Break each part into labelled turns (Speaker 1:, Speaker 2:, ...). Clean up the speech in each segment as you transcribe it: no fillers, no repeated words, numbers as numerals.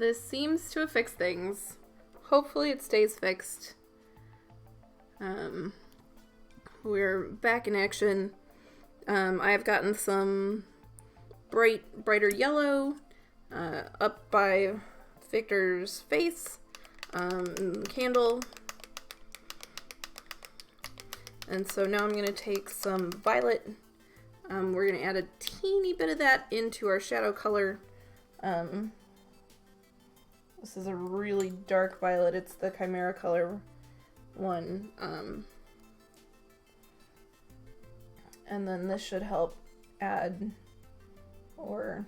Speaker 1: this seems to have fixed things. Hopefully it stays fixed. We're back in action. I have gotten some brighter yellow up by Viktor's face, candle. And so now I'm going to take some violet. We're going to add a teeny bit of that into our shadow color. This is a really dark violet. It's the Chimera color one. And then this should help add or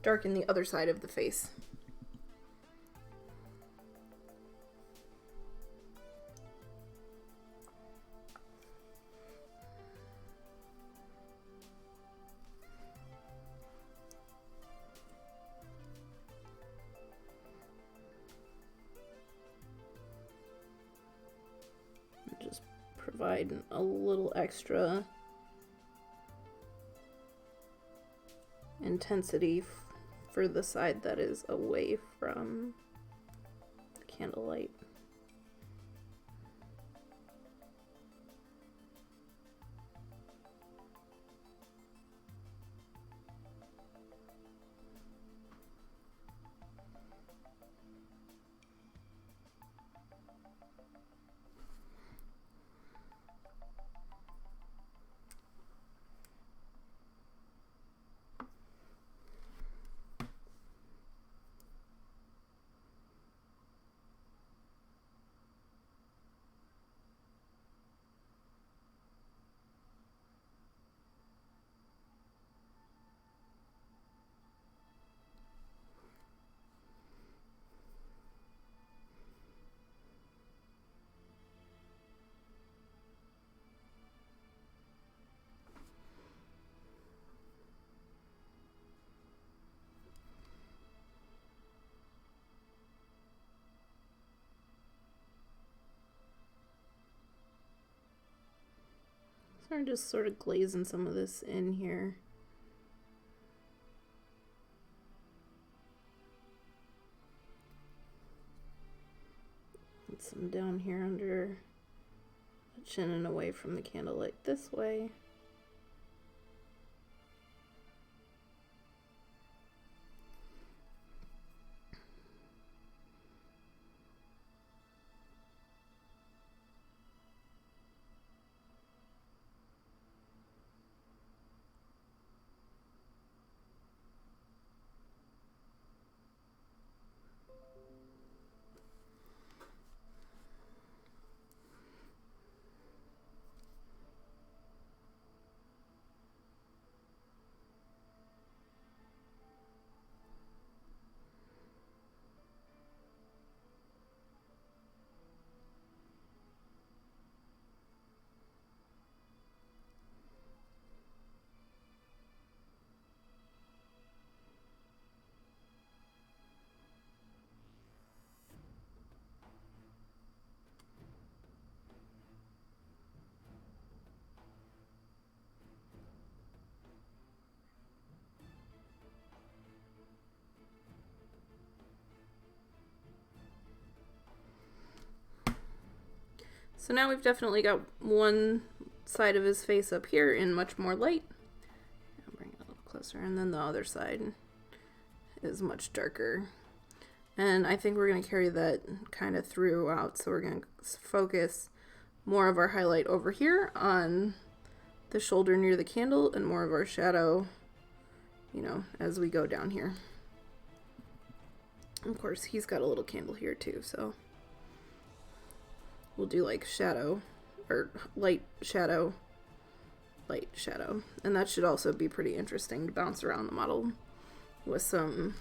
Speaker 1: darken the other side of the face. Just provide a little extra intensity for the side that is away from the candlelight. So I'm just sort of glazing some of this in here. And some down here under the chin and away from the candlelight this way. So now we've definitely got one side of his face up here in much more light. I'll bring it a little closer, and then the other side is much darker. And I think we're going to carry that kind of throughout, so we're going to focus more of our highlight over here on the shoulder near the candle and more of our shadow, you know, as we go down here. Of course, he's got a little candle here too, so we'll do like shadow, or light shadow, and that should also be pretty interesting to bounce around the model with some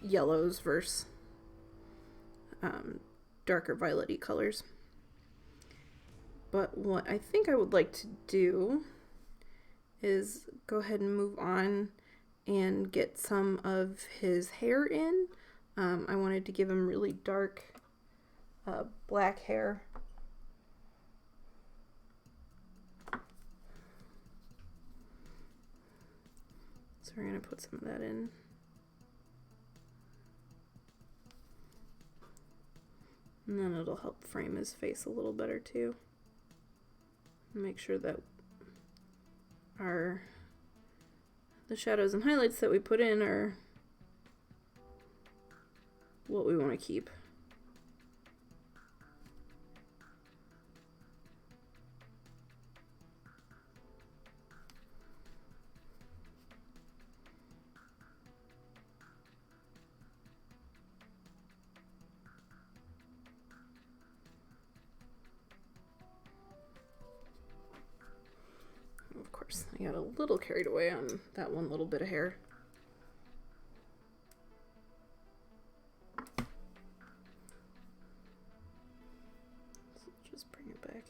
Speaker 1: yellows versus darker violet-y colors. But what I think I would like to do is go ahead and move on and get some of his hair in. I wanted to give him really dark black hair. So we're going to put some of that in. And then it'll help frame his face a little better too. Make sure that the shadows and highlights that we put in are what we want to keep. Of course, I got a little carried away on that one little bit of hair. So just bring it back.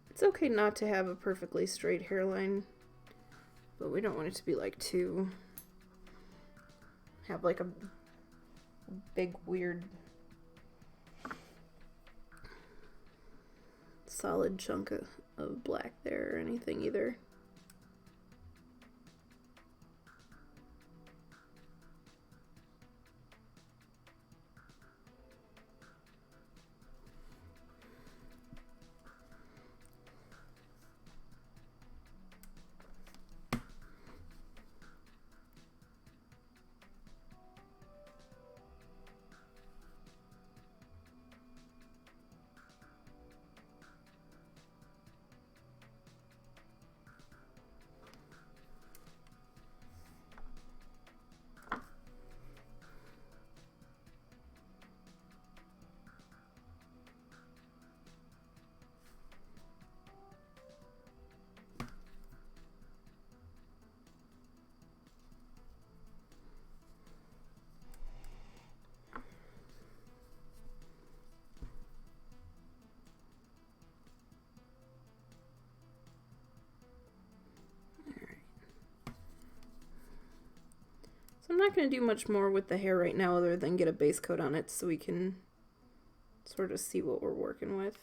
Speaker 1: It's okay not to have a perfectly straight hairline, but we don't want it to be like have like a big weird solid chunk of black there or anything either. So I'm not going to do much more with the hair right now other than get a base coat on it so we can sort of see what we're working with.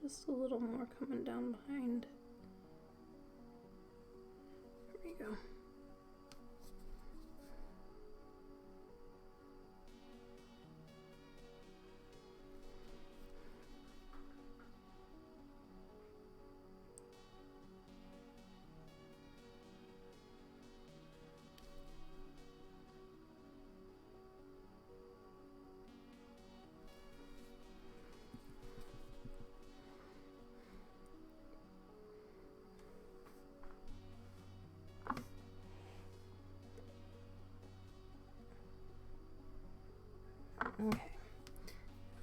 Speaker 1: Just a little more coming down behind. There we go. Okay,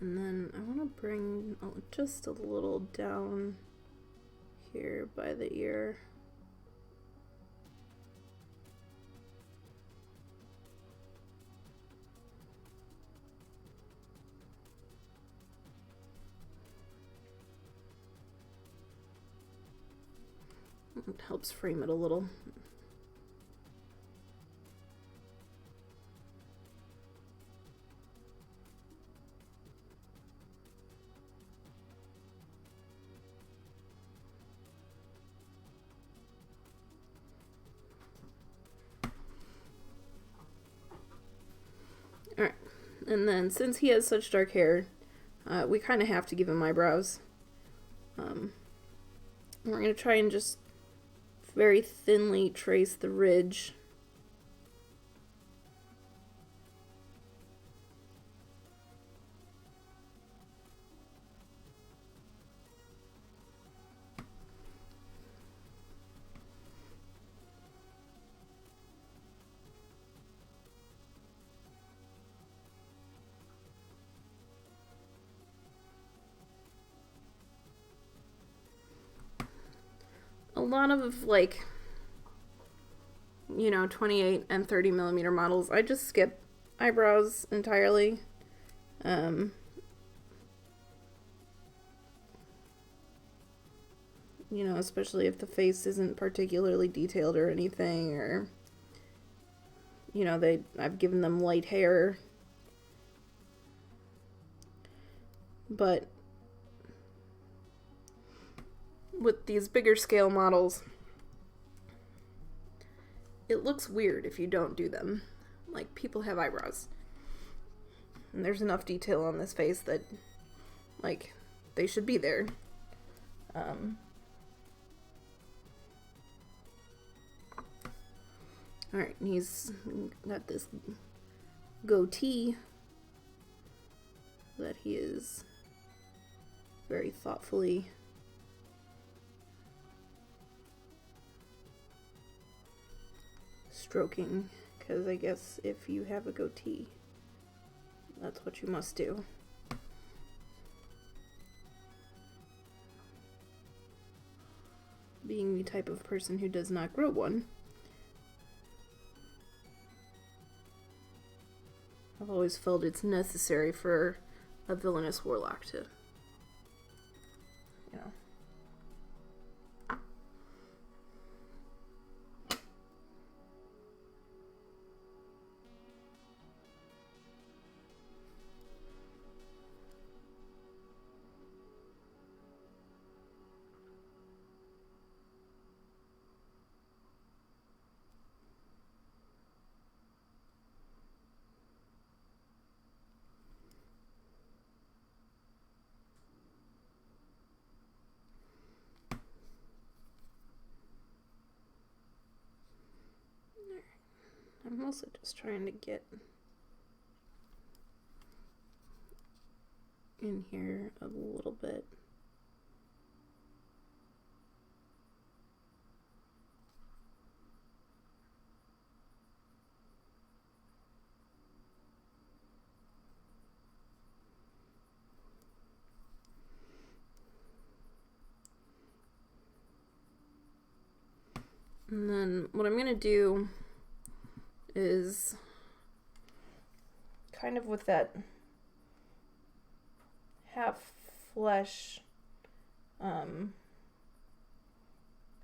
Speaker 1: and then I want to bring just a little down here by the ear. It helps frame it a little. Alright, and then since he has such dark hair, we kind of have to give him eyebrows. We're going to try and just very thinly trace the ridge. lot of, like, 28 and 30 millimeter models, I just skip eyebrows entirely. Especially if the face isn't particularly detailed or anything, or, I've given them light hair. But with these bigger scale models, it looks weird if you don't do them. Like, people have eyebrows. And there's enough detail on this face that, like, they should be there. Alright, and he's got this goatee that he is very thoughtfully stroking, because I guess if you have a goatee, that's what you must do. Being the type of person who does not grow one, I've always felt it's necessary for a villainous warlock to, I'm also just trying to get in here a little bit. And then what I'm going to do is kind of with that half flesh,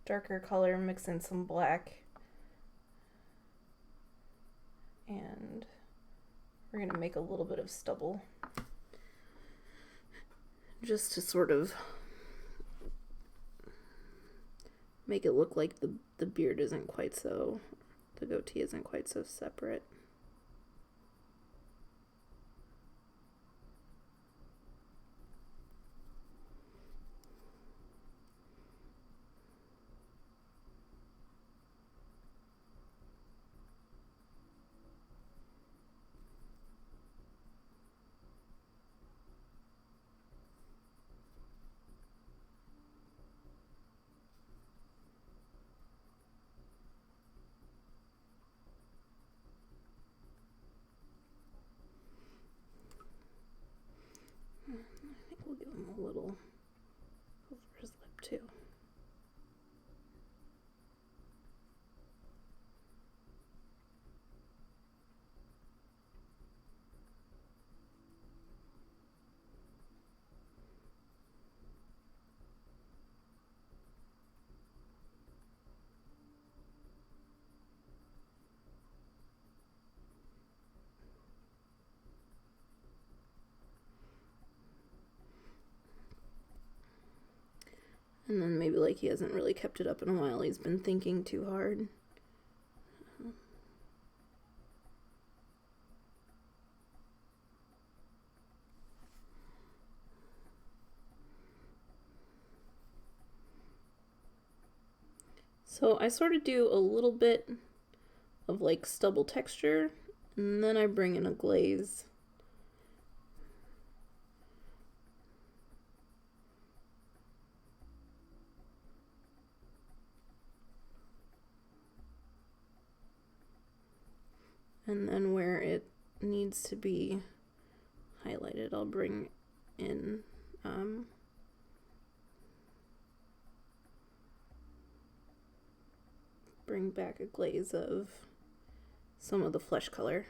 Speaker 1: darker color, mix in some black, and we're going to make a little bit of stubble just to sort of make it look like the beard isn't quite so, the goatee isn't quite so separate. We'll give him a little over his lip too. And then maybe like he hasn't really kept it up in a while. He's been thinking too hard. So I sort of do a little bit of like stubble texture, and then I bring in a glaze. And then where it needs to be highlighted, I'll bring in bring back a glaze of some of the flesh color.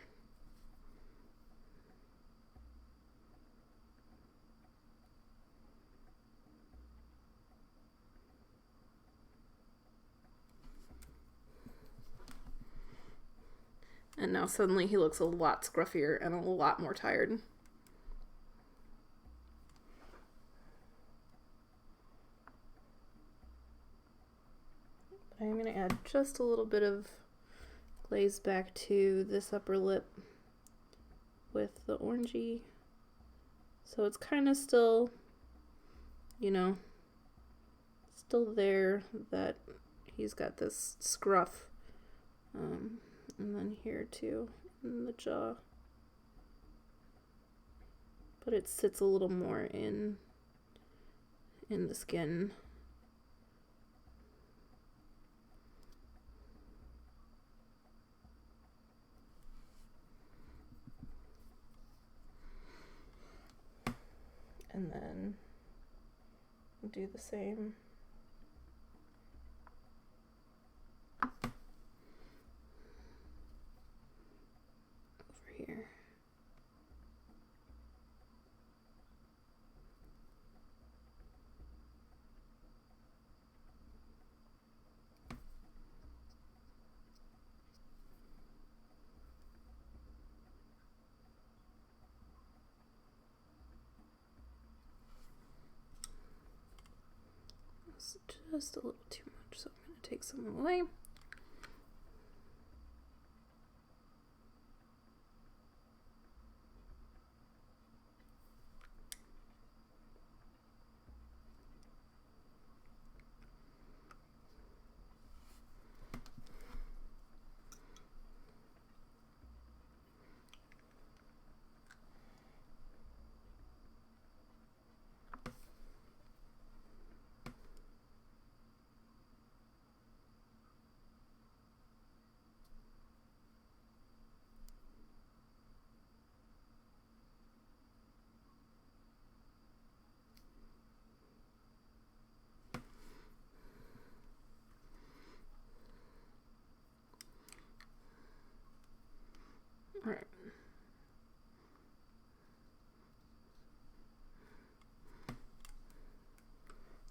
Speaker 1: And now suddenly he looks a lot scruffier and a lot more tired. But I'm going to add just a little bit of glaze back to this upper lip with the orangey. So it's kind of still, you know, still there that he's got this scruff. And then here too, in the jaw. But it sits a little more in the skin. And then do the same. Here. That's just a little too much, so I'm going to take some away. All right.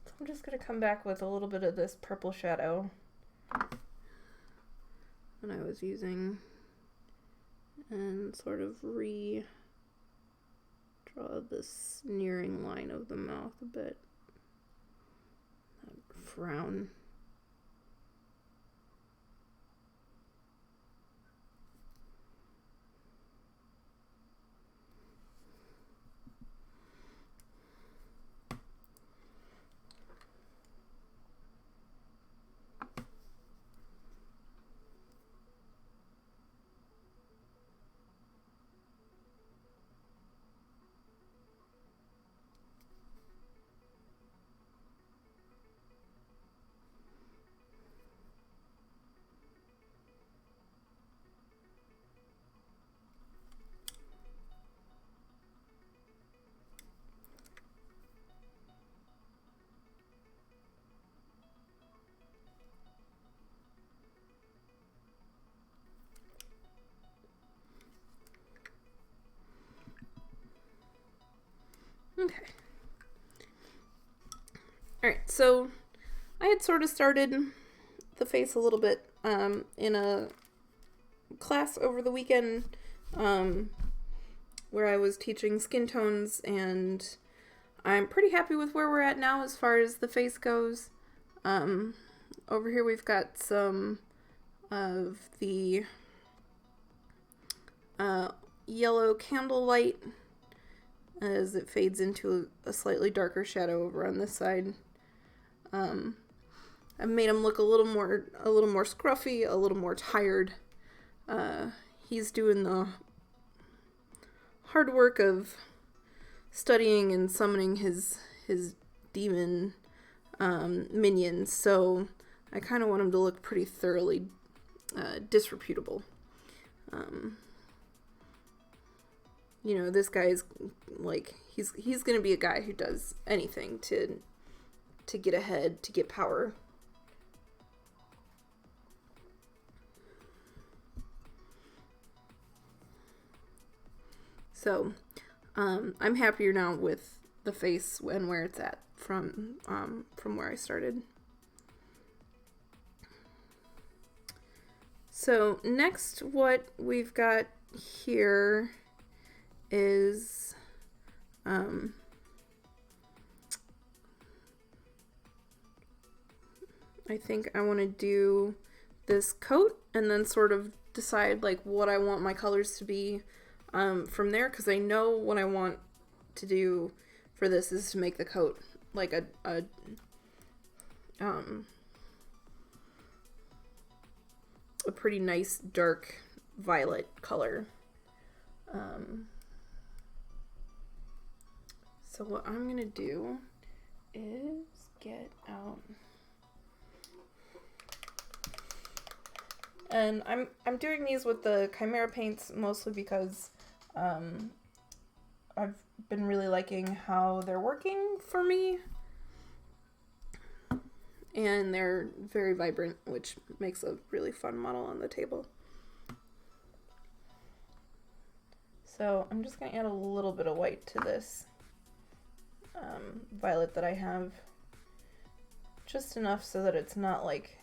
Speaker 1: So I'm just going to come back with a little bit of this purple shadow that I was using and sort of draw this sneering line of the mouth a bit. That frown. Okay. Alright, so I had sort of started the face a little bit in a class over the weekend where I was teaching skin tones, and I'm pretty happy with where we're at now as far as the face goes. Over here we've got some of the yellow candlelight as it fades into a slightly darker shadow over on this side. I've made him look a little more scruffy, a little more tired. He's doing the hard work of studying and summoning his demon minions, so I kind of want him to look pretty thoroughly disreputable. You know, this guy is like, he's gonna be a guy who does anything to get ahead, to get power. So I'm happier now with the face and where it's at from where I started. So next, what we've got here is I think I want to do this coat and then sort of decide like what I want my colors to be from there, because I know what I want to do for this is to make the coat like a pretty nice dark violet color. So what I'm gonna do is get out, and I'm doing these with the Chimera paints mostly because I've been really liking how they're working for me, and they're very vibrant, which makes a really fun model on the table. So I'm just going to add a little bit of white to this violet that I have, just enough so that it's not like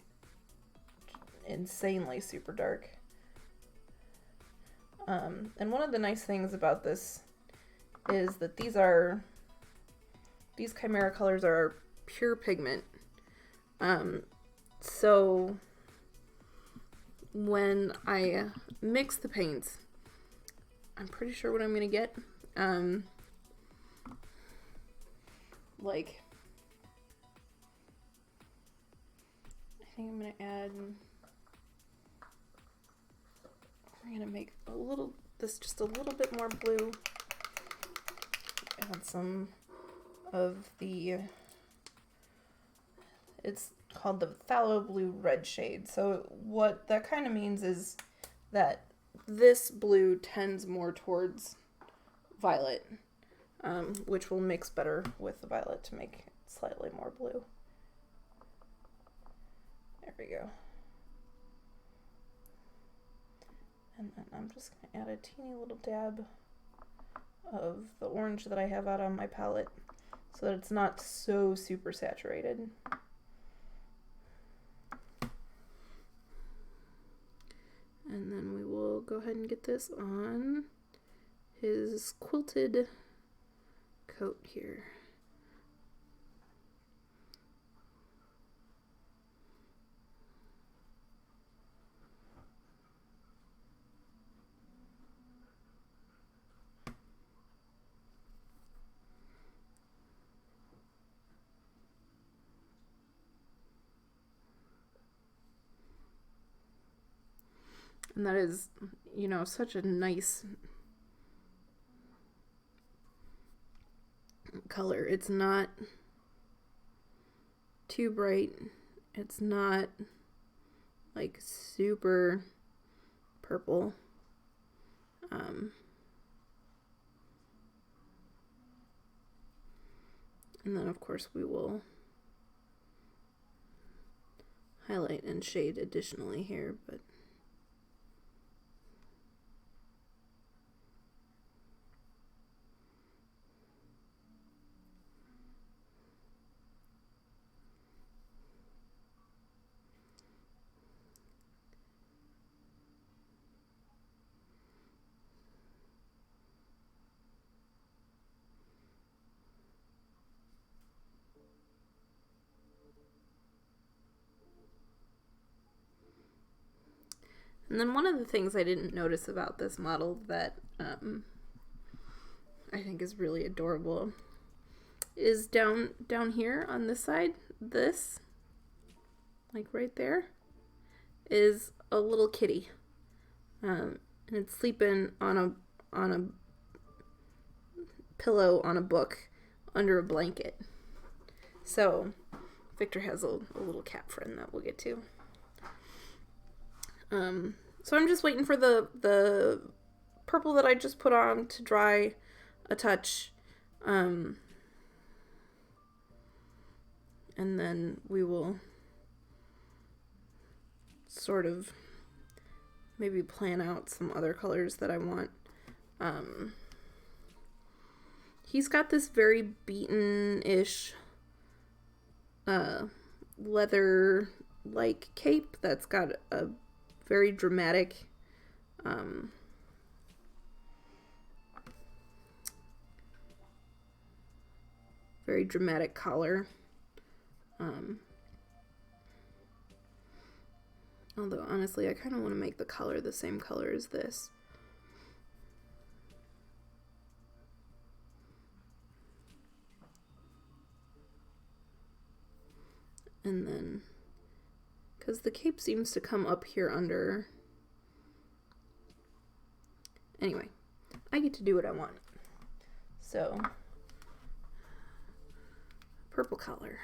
Speaker 1: insanely super dark. And one of the nice things about this is that these Chimera colors are pure pigment. So when I mix the paints, I'm pretty sure what I'm gonna get. Like, I think I'm gonna add. We're gonna make this just a little bit more blue. Add some of the. It's called the phthalo blue red shade. So what that kind of means is that this blue tends more towards violet, which will mix better with the violet to make it slightly more blue. There we go. And then I'm just going to add a teeny little dab of the orange that I have out on my palette so that it's not so super saturated. And then we will go ahead and get this on his quilted coat here. And that is, you know, such a nice color. It's not too bright. It's not like super purple. And then of course we will highlight and shade additionally here, but and then one of the things I didn't notice about this model that I think is really adorable is down here on this side, this, like right there, is a little kitty. And it's sleeping on a pillow on a book under a blanket. So Victor has a little cat friend that we'll get to. So I'm just waiting for the purple that I just put on to dry a touch. And then we will sort of maybe plan out some other colors that I want. he's got this very beaten-ish leather-like cape that's got a very dramatic collar. Although honestly I kind of want to make the collar the same color as this. And then, because the cape seems to come up here under. Anyway, I get to do what I want. So, purple collar.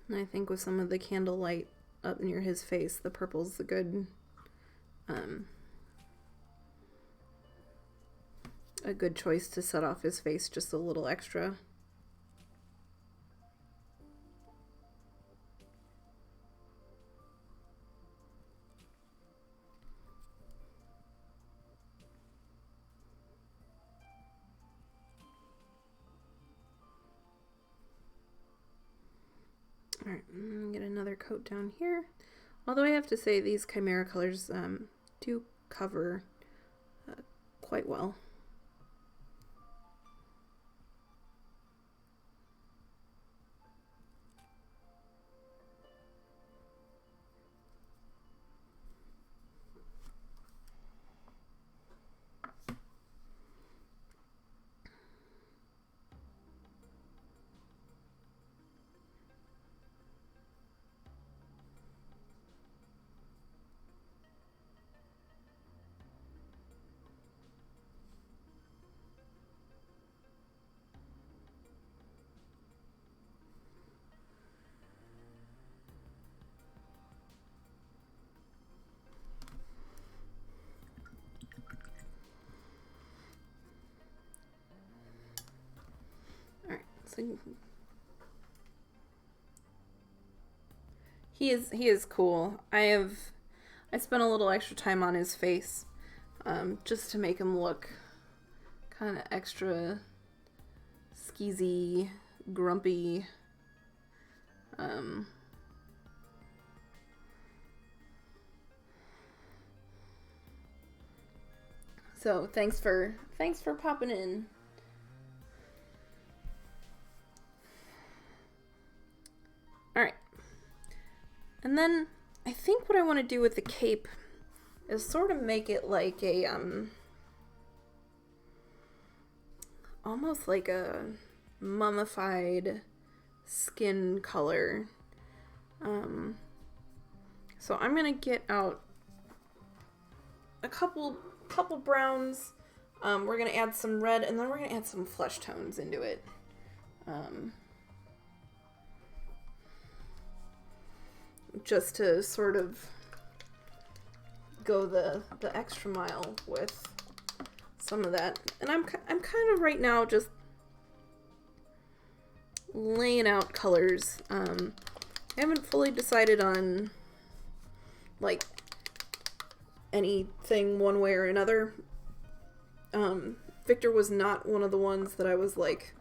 Speaker 1: And I think with some of the candlelight up near his face, the purple's a good choice to set off his face just a little extra. Alright, get another coat down here. Although I have to say these Chimera colors do cover quite well. He is cool. I spent a little extra time on his face, just to make him look kind of extra skeezy, grumpy. So thanks for popping in. Alright. And then I think what I want to do with the cape is sort of make it like a almost like a mummified skin color. So I'm gonna get out a couple browns. We're gonna add some red, and then we're gonna add some flesh tones into it. Just to sort of go the extra mile with some of that. And I'm kind of right now just laying out colors. I haven't fully decided on like anything one way or another. Viktor was not one of the ones that I was like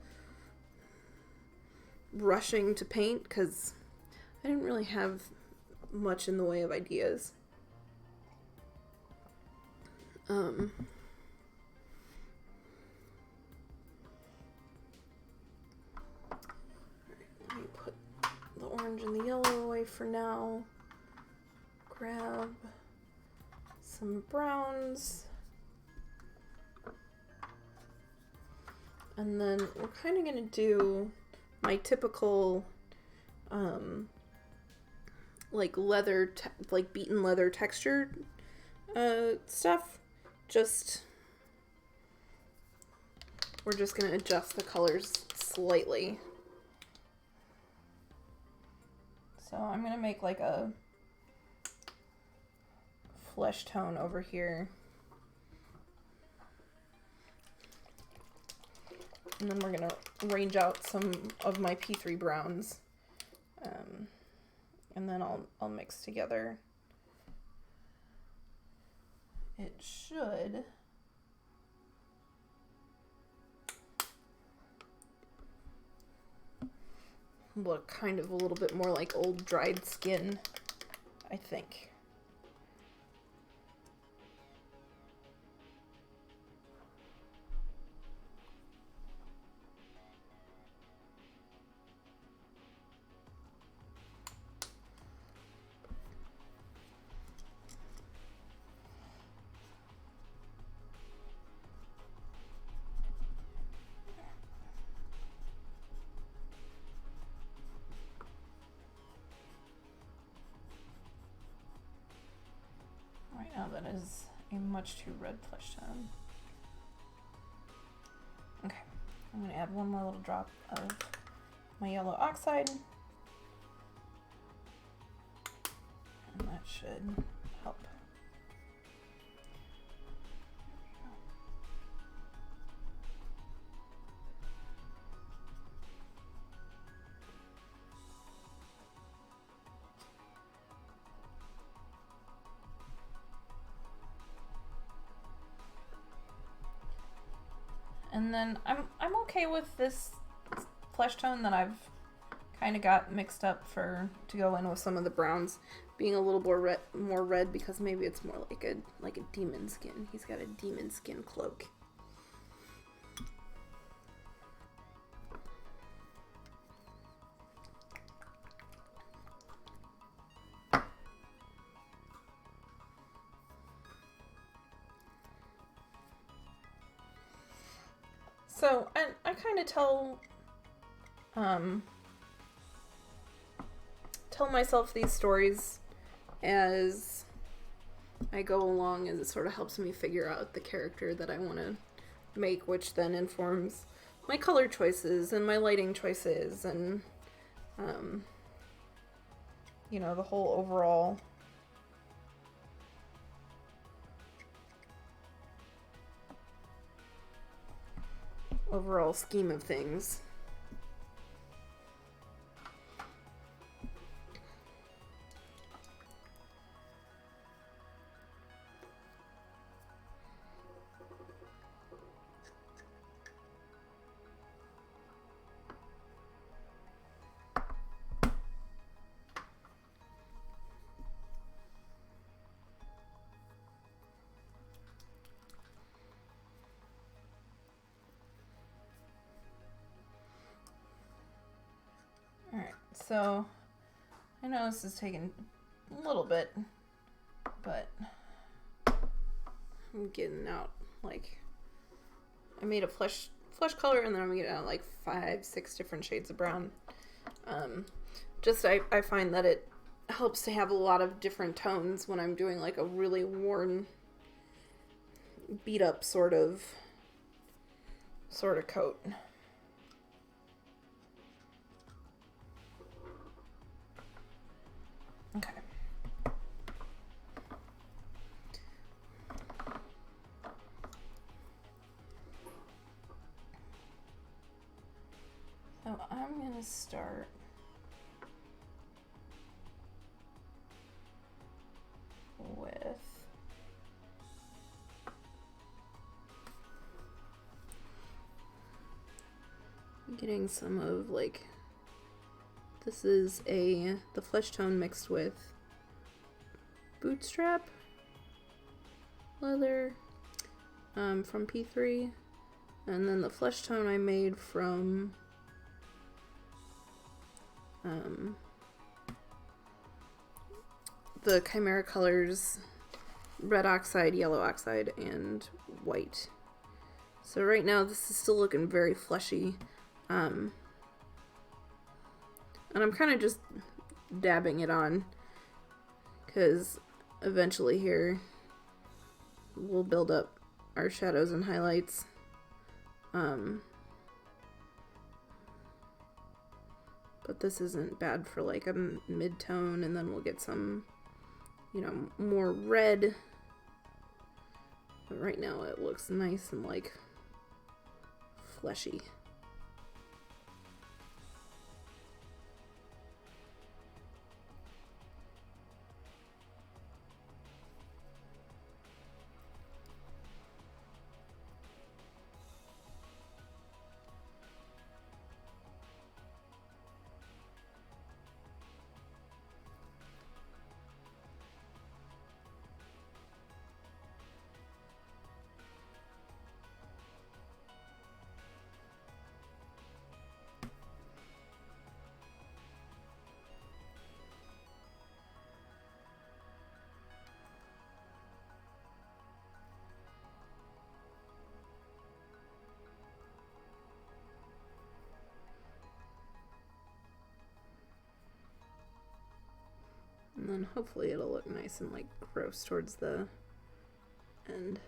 Speaker 1: rushing to paint because I didn't really have much in the way of ideas. orange and the yellow away for now. Grab some browns. And then we're kind of going to do my typical, like leather, like beaten leather textured stuff. We're just going to adjust the colors slightly. So I'm going to make like a flesh tone over here. And then we're going to range out some of my P3 browns. And then I'll mix together. It should look kind of a little bit more like old dried skin, I think. Now that is a much too red flesh tone. Okay, I'm going to add one more little drop of my yellow oxide. And that should help. And then I'm okay with this flesh tone that I've kind of got mixed up to go in with some of the browns being a little more red because maybe it's more like a demon skin. He's got a demon skin cloak. So I kind of tell myself these stories as I go along, as it sort of helps me figure out the character that I want to make, which then informs my color choices and my lighting choices and you know, the whole overall scheme of things. So, I know this is taking a little bit, but I'm getting out, like, I made a flesh color, and then I'm getting out, like, 5-6 different shades of brown. I find that it helps to have a lot of different tones when I'm doing, like, a really worn, beat-up sort of coat. Okay. So I'm going to start with getting some of, like, this is the flesh tone mixed with bootstrap leather from P3, and then the flesh tone I made from the Chimera colors red oxide, yellow oxide, and white. So right now this is still looking very fleshy. And I'm kind of just dabbing it on because eventually here we'll build up our shadows and highlights. But this isn't bad for like a mid-tone, and then we'll get some, you know, more red. But right now it looks nice and like fleshy. And then hopefully it'll look nice and like gross towards the end.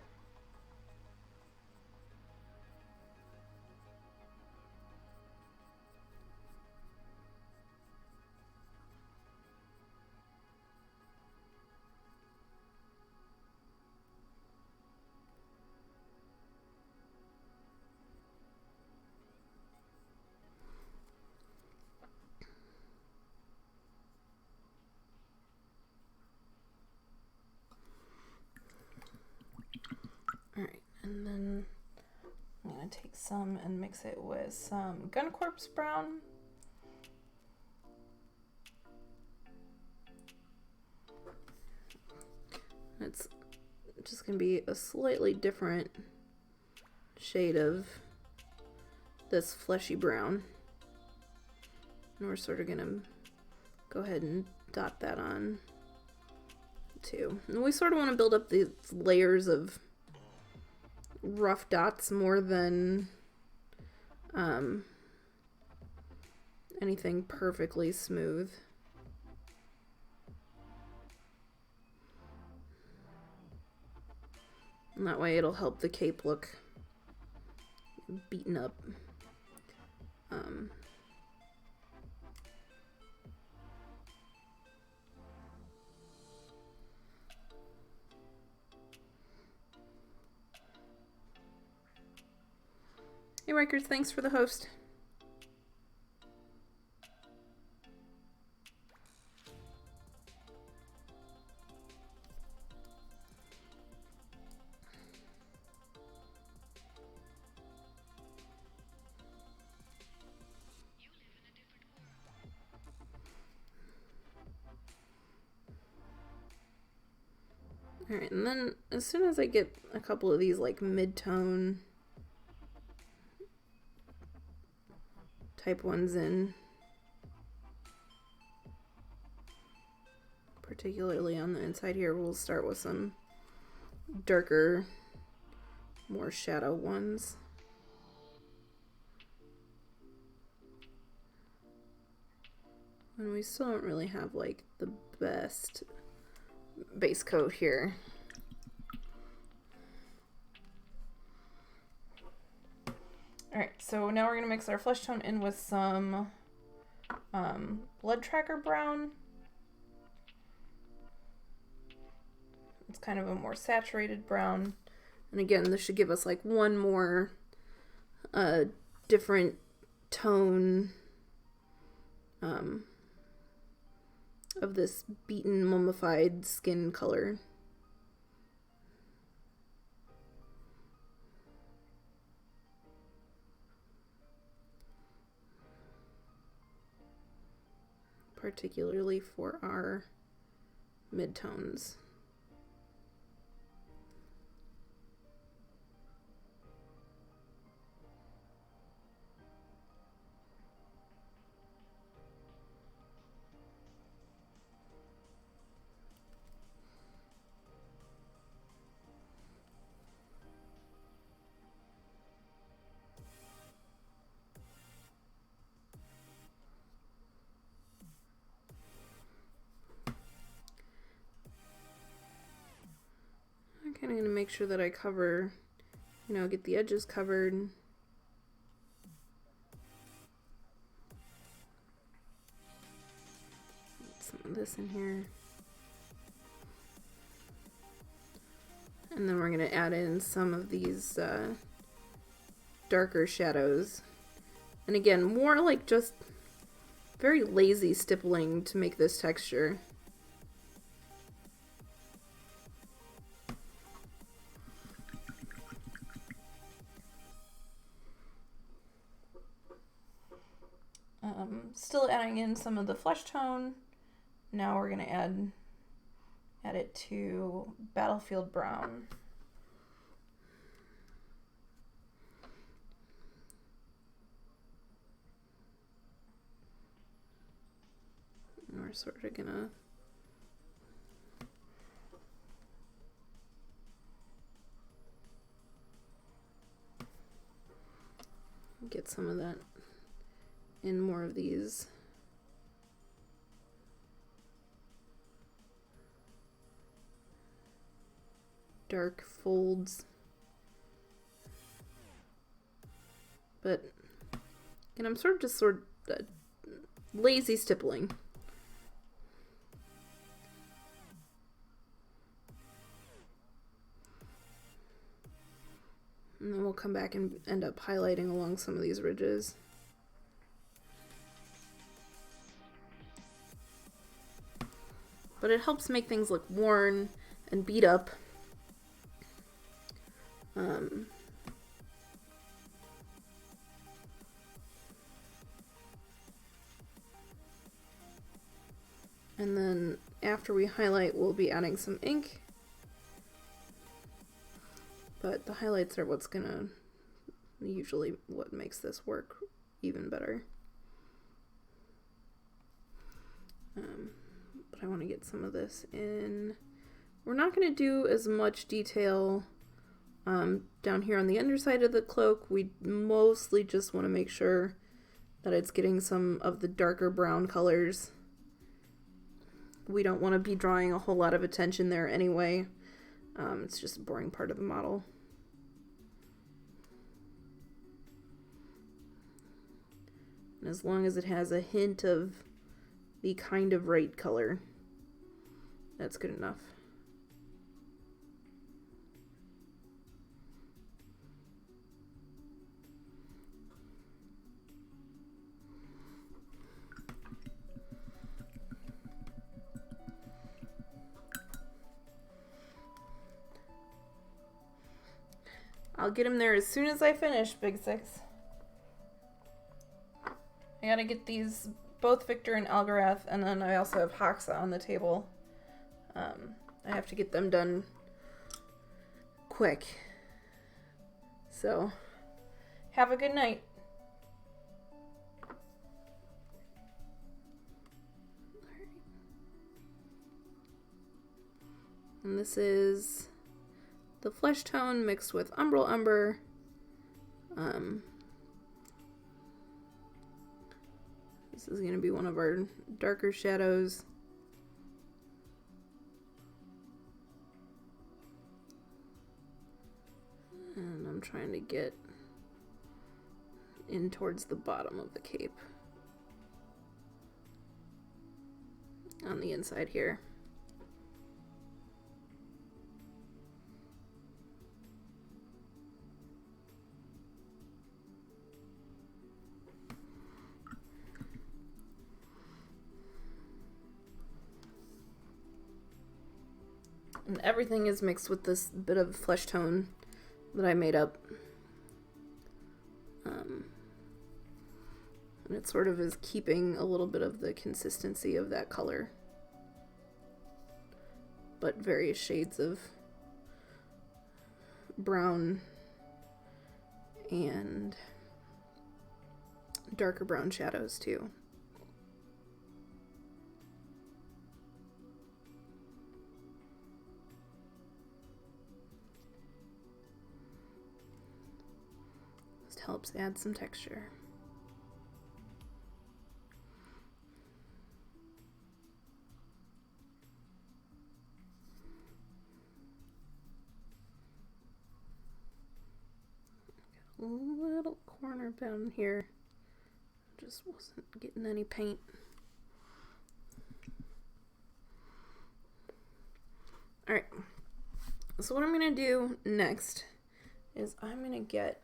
Speaker 1: Alright, and then I'm going to take some and mix it with some Gun Corpse Brown. It's just going to be a slightly different shade of this fleshy brown. And we're sort of going to go ahead and dot that on too. And we sort of want to build up these layers of rough dots more than anything perfectly smooth. And that way it'll help the cape look beaten up. Hey Rikers, thanks for the host. Alright, and then as soon as I get a couple of these like mid-tone type ones in, particularly on the inside here, we'll start with some darker, more shadow ones. And we still don't really have like the best base coat here. Alright, so now we're going to mix our flesh tone in with some blood tracker brown. It's kind of a more saturated brown. And again, this should give us like one more different tone of this beaten, mummified skin color. Particularly for our midtones. make sure that I cover, get the edges covered. Get some of this in here. And then we're going to add in some of these darker shadows. And again, more like just very lazy stippling to make this texture. Still adding in some of the flesh tone. Now we're going to add it to Battlefield Brown. And we're sort of gonna get some of that in more of these dark folds. But again, I'm sort of lazy stippling. And then we'll come back and end up highlighting along some of these ridges. But it helps make things look worn and beat up. And then after we highlight, we'll be adding some ink. But the highlights are what's usually what makes this work even better. But I want to get some of this in. We're not going to do as much detail down here on the underside of the cloak. We mostly just want to make sure that it's getting some of the darker brown colors. We don't want to be drawing a whole lot of attention there anyway. It's just a boring part of the model. And as long as it has a hint of the kind of right color, that's good enough. I'll get him there as soon as I finish, Big Six. I gotta get these, both Viktor and Algarath, and then I also have Hoxa on the table. I have to get them done quick. So, have a good night. And this is the flesh tone mixed with umbral umber. This is going to be one of our darker shadows. And I'm trying to get in towards the bottom of the cape. On the inside here. And everything is mixed with this bit of flesh tone that I made up. And it sort of is keeping a little bit of the consistency of that color. But various shades of brown and darker brown shadows too. Just helps add some texture. little corner down here just wasn't getting any paint. Alright, so what I'm going to do next is I'm going to get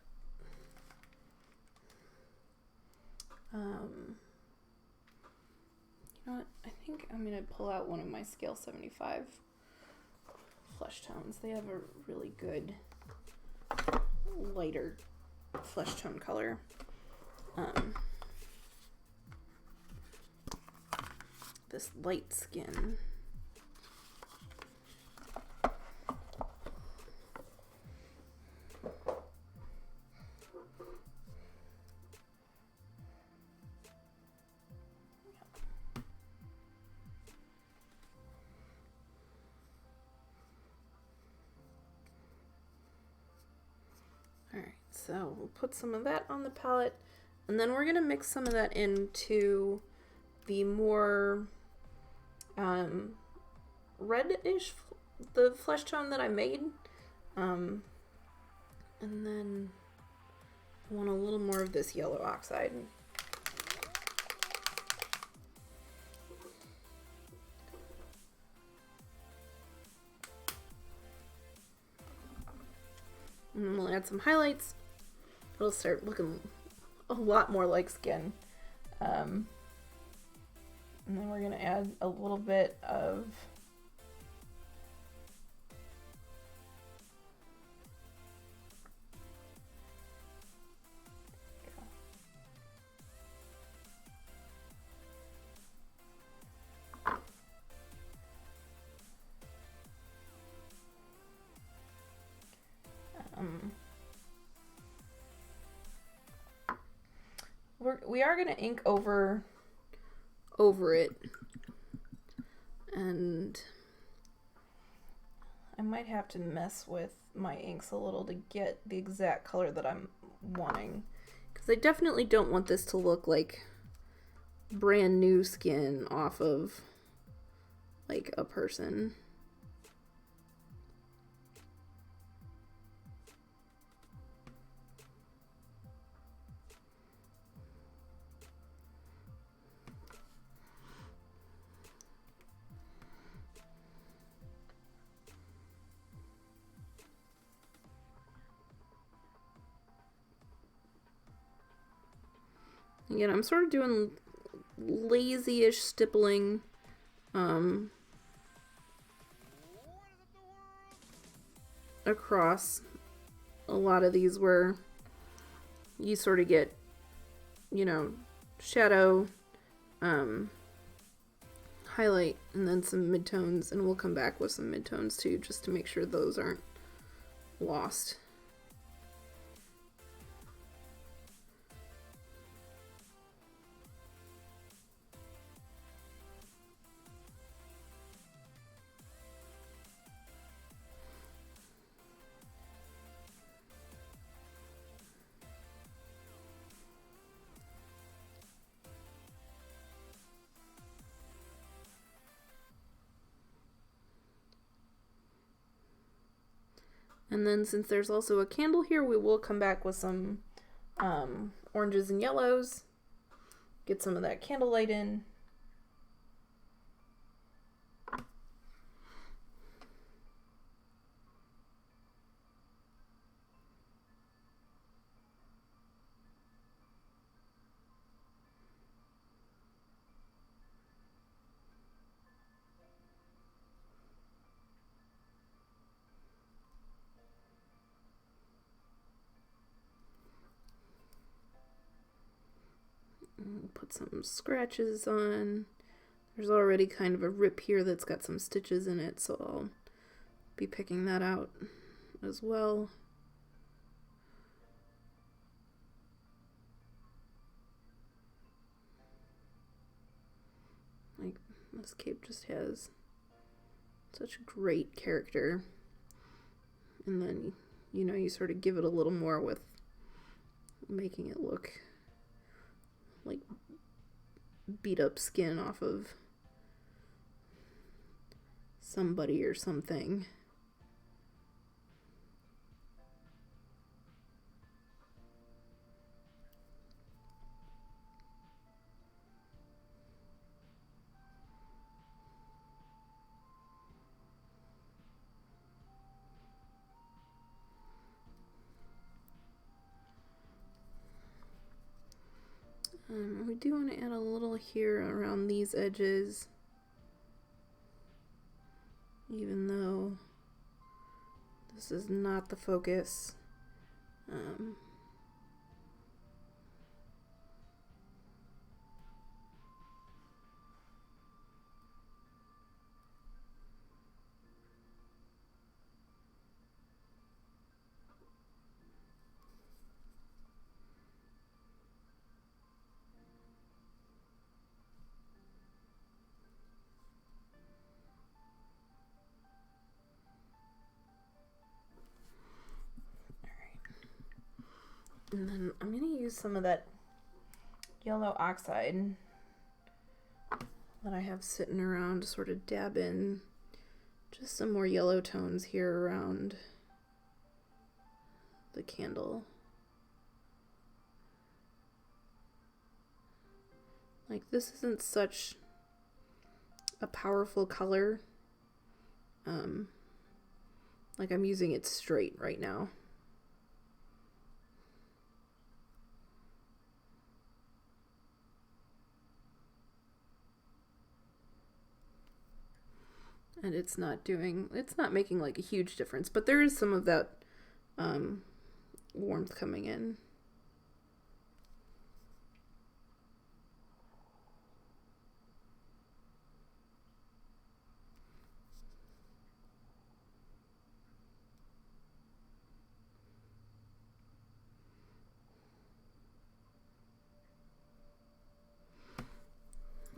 Speaker 1: you know what, I think I'm going to pull out one of my scale 75 flesh tones. They have a really good lighter flesh tone color. This light skin. Alright, so we'll put some of that on the palette, and then we're going to mix some of that into the more reddish, the flesh tone that I made. And then I want a little more of this yellow oxide. And then we'll add some highlights. It'll start looking a lot more like skin. And then we're going to add a little bit of we are going to ink over it, and I might have to mess with my inks a little to get the exact color that I'm wanting, because I definitely don't want this to look like brand new skin off of like a person. Again, I'm sort of doing lazy-ish stippling across a lot of these, where you sort of get, you know, shadow, highlight, and then some midtones, and we'll come back with some midtones too, just to make sure those aren't lost. And then since there's also a candle here, we will come back with some oranges and yellows. Get some of that candlelight in. Put some scratches on. There's already kind of a rip here that's got some stitches in it, so I'll be picking that out as well. Like, this cape just has such great character. And then, you know, you sort of give it a little more with making it look like beat up skin off of somebody or something. We do want to add a little here around these edges, even though this is not the focus. And then I'm going to use some of that yellow oxide that I have sitting around to sort of dab in just some more yellow tones here around the candle. Like, this isn't such a powerful color. Like, I'm using it straight right now. And it's not making like a huge difference, but there is some of that warmth coming in.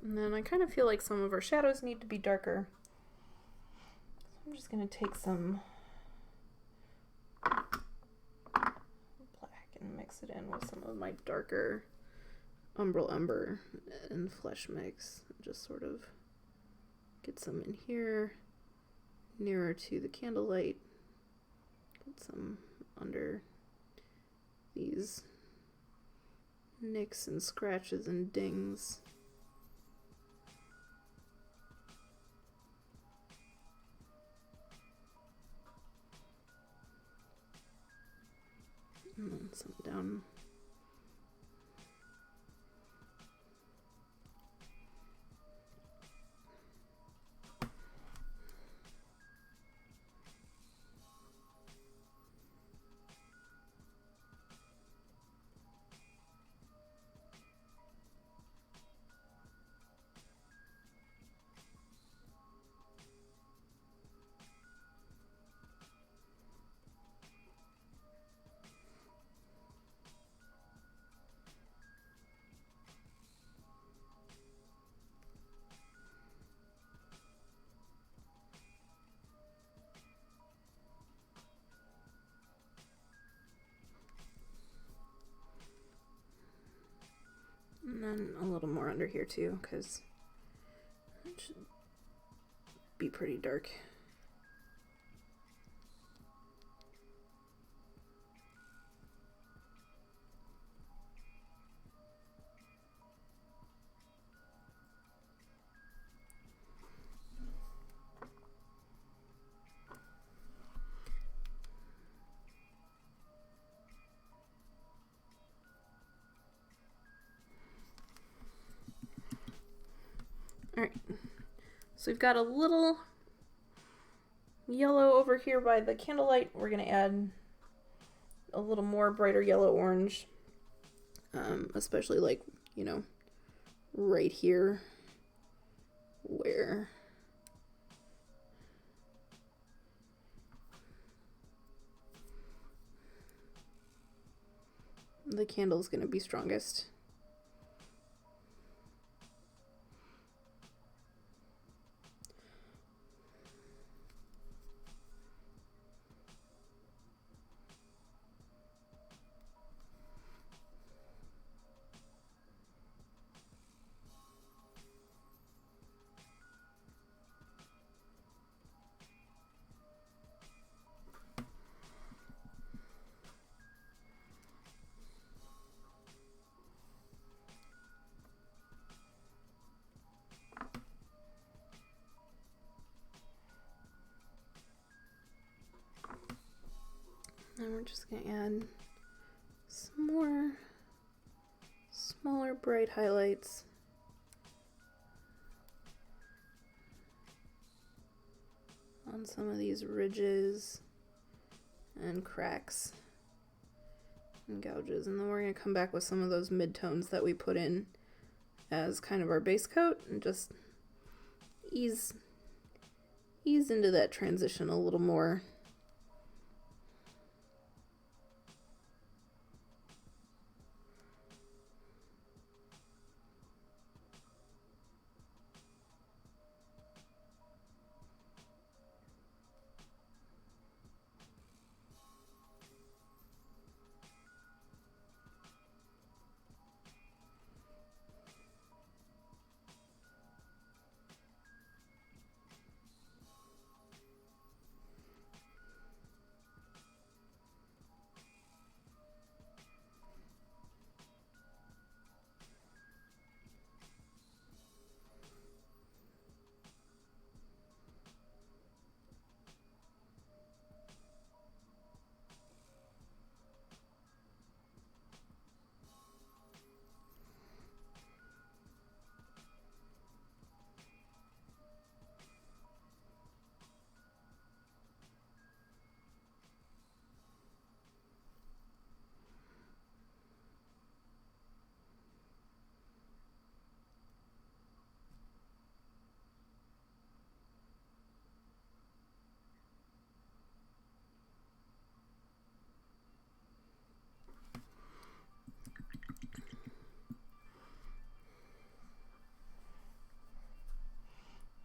Speaker 1: And then I kind of feel like some of our shadows need to be darker. I'm just going to take some black and mix it in with some of my darker umbral umber and flesh mix. Just sort of get some in here, nearer to the candlelight. Get some under these nicks and scratches and dings. And then some down. And then a little more under here too, because it should be pretty dark. Alright, so we've got a little yellow over here by the candlelight. We're going to add a little more brighter yellow orange, especially like, you know, right here where the candle is going to be strongest. And we're just going to add some more smaller bright highlights. On some of these ridges and cracks and gouges. And then we're going to come back with some of those midtones that we put in as kind of our base coat and just ease into that transition a little more.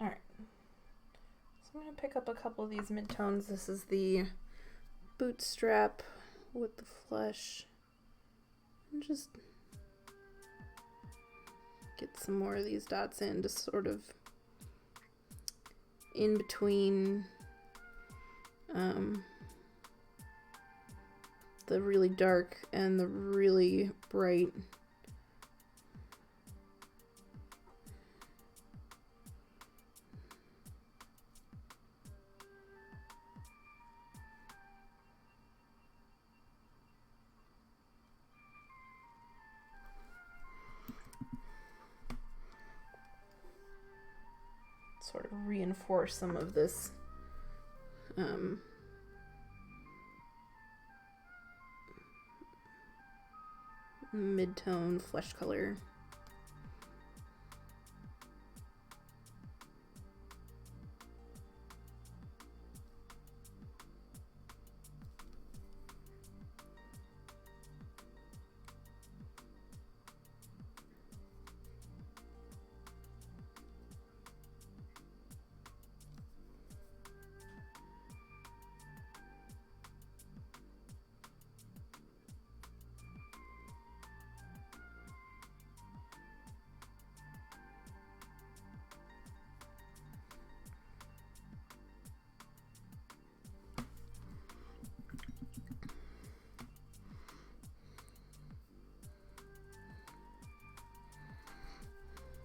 Speaker 1: Alright, so I'm going to pick up a couple of these midtones. This is the bootstrap with the flesh. And just get some more of these dots in, just sort of in between the really dark and the really bright. Sort of reinforce some of this mid-tone flesh color.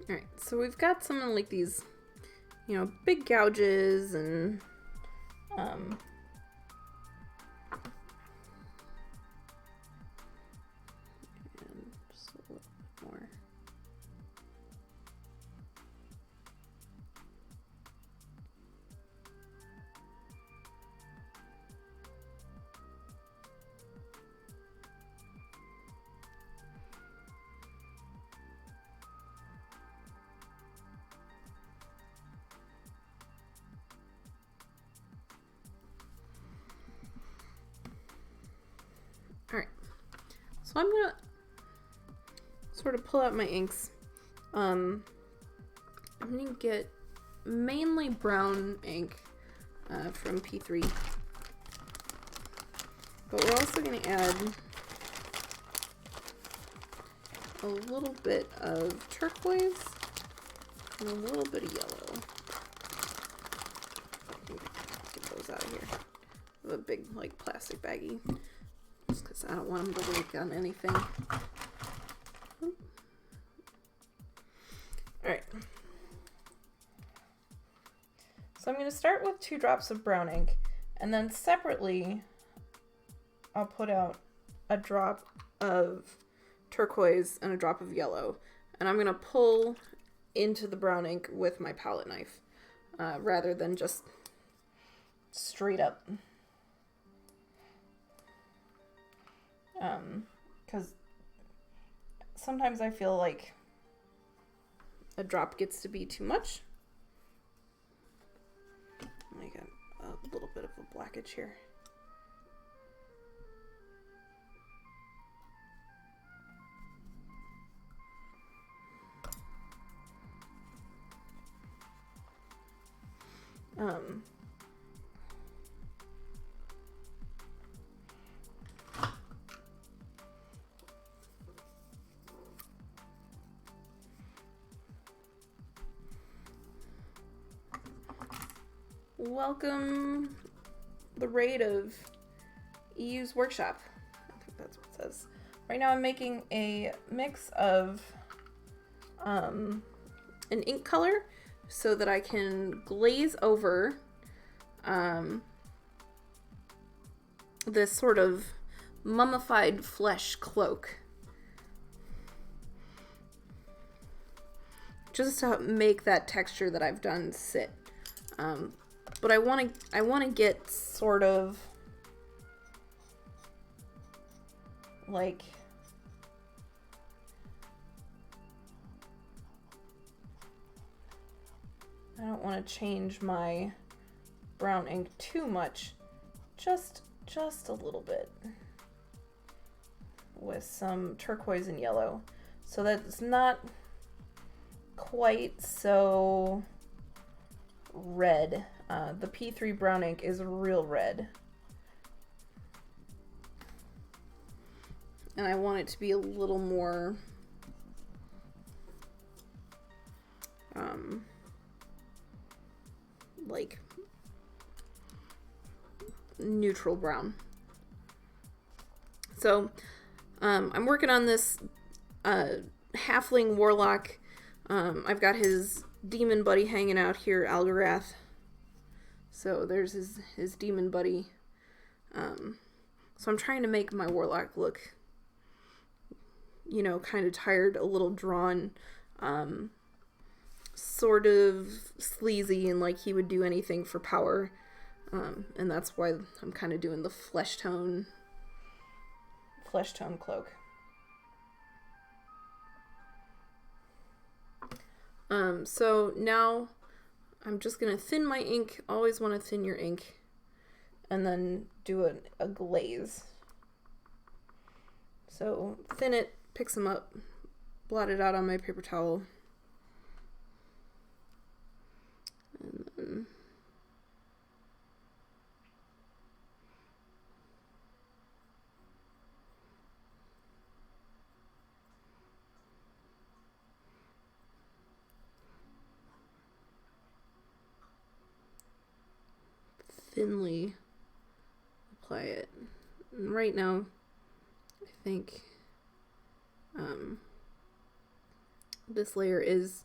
Speaker 1: Alright, so we've got some of like these, you know, big gouges and just a little bit more. Alright, so I'm gonna sort of pull out my inks. I'm gonna get mainly brown ink from P3, but we're also gonna add a little bit of turquoise and a little bit of yellow. Get those out of here. I have a big like plastic baggie. Just because I don't want them to leak on anything. Alright. So I'm going to start with 2 drops of brown ink, and then separately I'll put out a drop of turquoise and a drop of yellow. And I'm going to pull into the brown ink with my palette knife rather than just straight up. Because sometimes I feel like a drop gets to be too much. I got a little bit of a blackage here. Welcome the raid of EU's workshop. I think that's what it says. Right now I'm making a mix of an ink color so that I can glaze over this sort of mummified flesh cloak. Just to make that texture that I've done sit. But I want to get sort of like I don't want to change my brown ink too much, just a little bit with some turquoise and yellow so that it's not quite so red. The P3 brown ink is real red. And I want it to be a little more like neutral brown. So I'm working on this Halfling Warlock. I've got his demon buddy hanging out here, Algorath. So there's his demon buddy. So I'm trying to make my Warlock look, you know, kind of tired, a little drawn, sort of sleazy, and like he would do anything for power. And that's why I'm kind of doing the flesh tone cloak. So now I'm just going to thin my ink. Always want to thin your ink. And then do a glaze. So thin it, pick some up, blot it out on my paper towel. And then thinly apply it. And right now, I think this layer is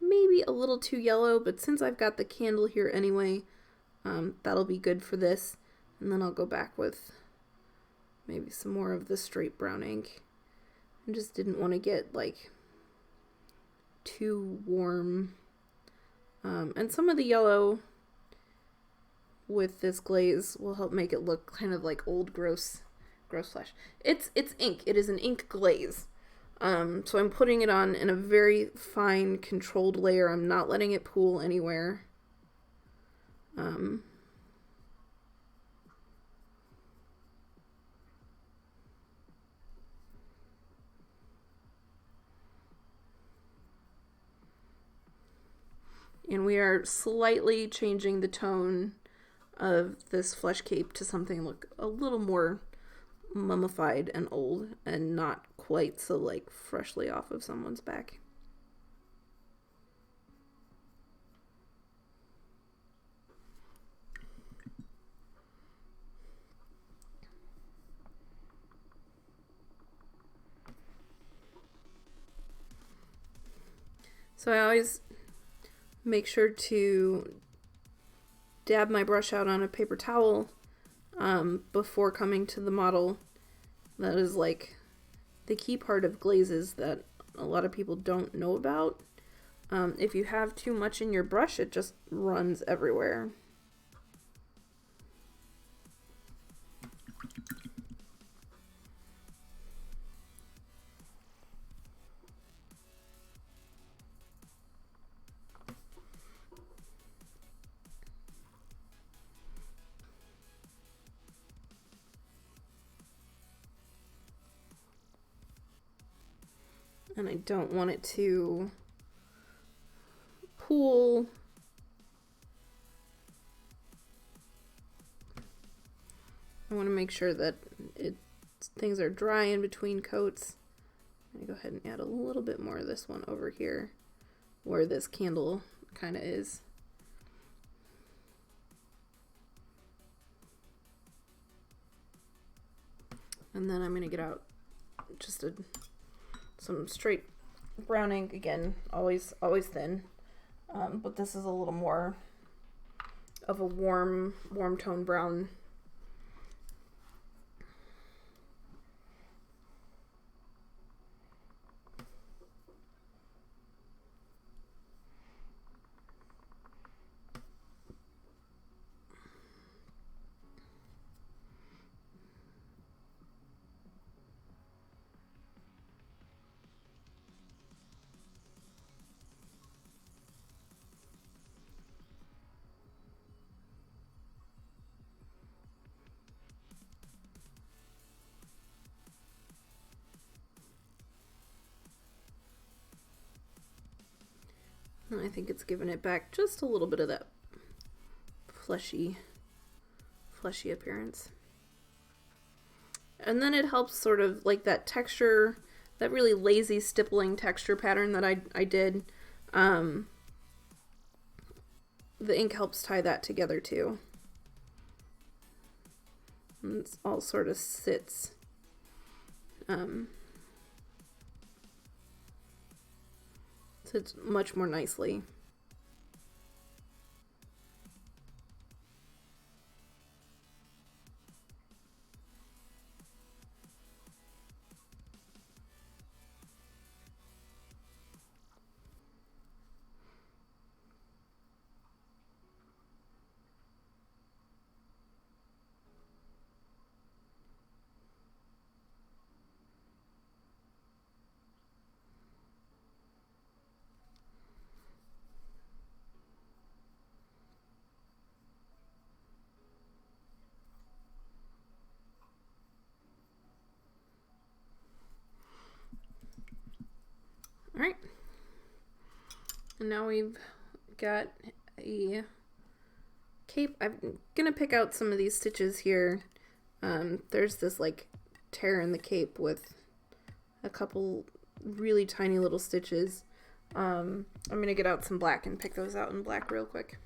Speaker 1: maybe a little too yellow, but since I've got the candle here anyway, that'll be good for this. And then I'll go back with maybe some more of the straight brown ink. I just didn't want to get like too warm. And some of the yellow with this glaze will help make it look kind of like old gross flesh. It's ink. It is an ink glaze. So I'm putting it on in a very fine controlled layer. I'm not letting it pool anywhere. And we are slightly changing the tone of this flesh cape to something look a little more mummified and old and not quite so like freshly off of someone's back. So I always make sure to dab my brush out on a paper towel before coming to the model. That is like the key part of glazes that a lot of people don't know about. If you have too much in your brush, it just runs everywhere. And I don't want it to pool. I want to make sure that things are dry in between coats. I'm going to go ahead and add a little bit more of this one over here where this candle kind of is. And then I'm going to get out just some straight brown ink, again, always thin, but this is a little more of a warm tone brown. And I think it's given it back just a little bit of that fleshy appearance. And then it helps sort of like that texture, that really lazy stippling texture pattern that I did. The ink helps tie that together too. And it all sort of sits. Sits much more nicely. All right, and now we've got a cape. I'm gonna pick out some of these stitches here. There's this like tear in the cape with a couple really tiny little stitches. I'm gonna get out some black and pick those out in black real quick.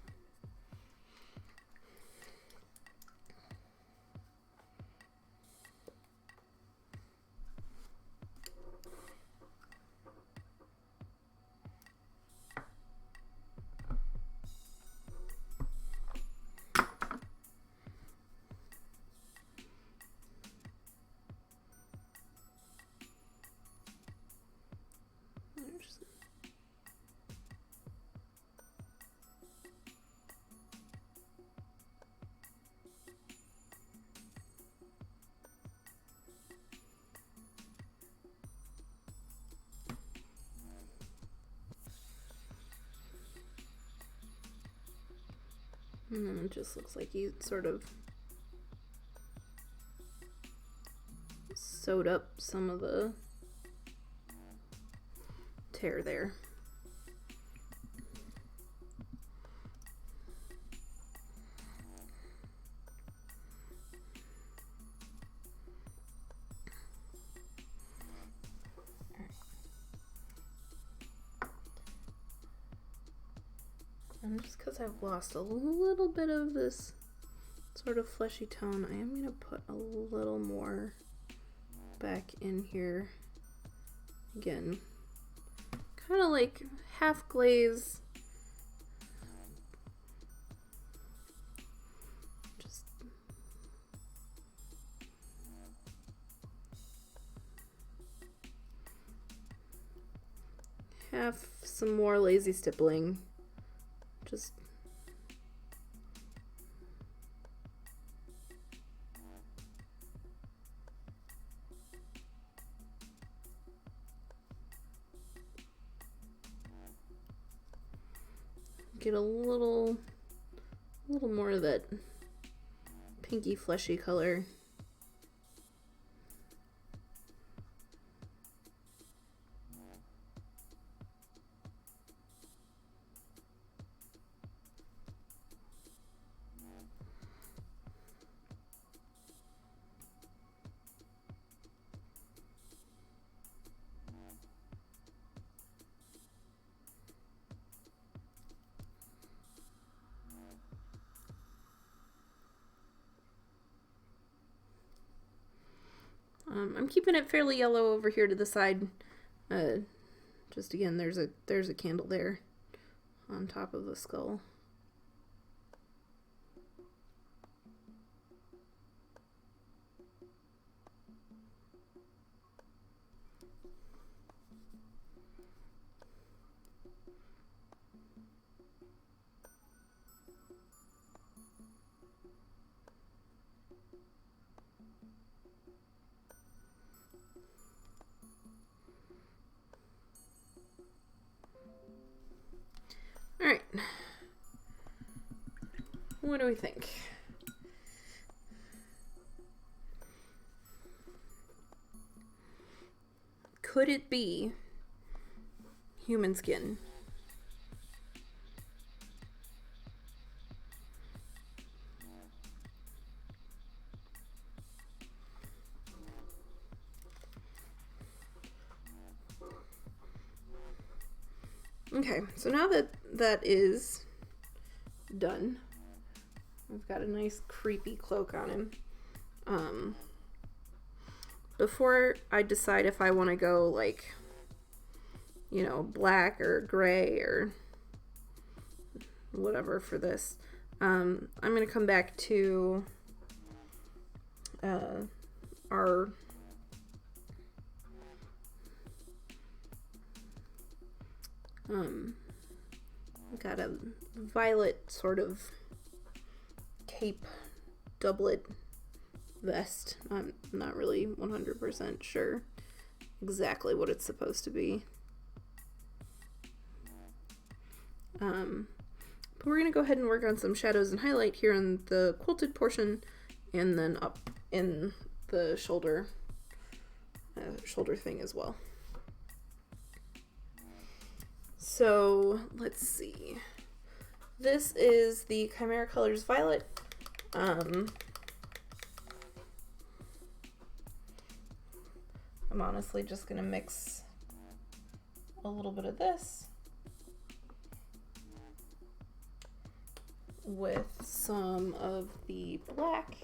Speaker 1: And then it just looks like you sort of sewed up some of the tear there. And just because I've lost a little bit of this sort of fleshy tone, I am going to put a little more back in here. Again, kind of like half glaze. Just have some more lazy stippling. Just get a little more of that pinky fleshy color. I'm keeping it fairly yellow over here to the side. Just again, there's a candle there on top of the skull. All right. What do we think? Could it be human skin? Okay, so now that that is done, we've got a nice creepy cloak on him. Before I decide if I want to go like, you know, black or gray or whatever for this, I'm going to come back to our got a violet sort of cape doublet vest. I'm not really 100% sure exactly what it's supposed to be. But we're going to go ahead and work on some shadows and highlight here on the quilted portion and then up in the shoulder thing as well. So let's see. This is the Chimera Colors Violet. I'm honestly just gonna mix a little bit of this with some of the black.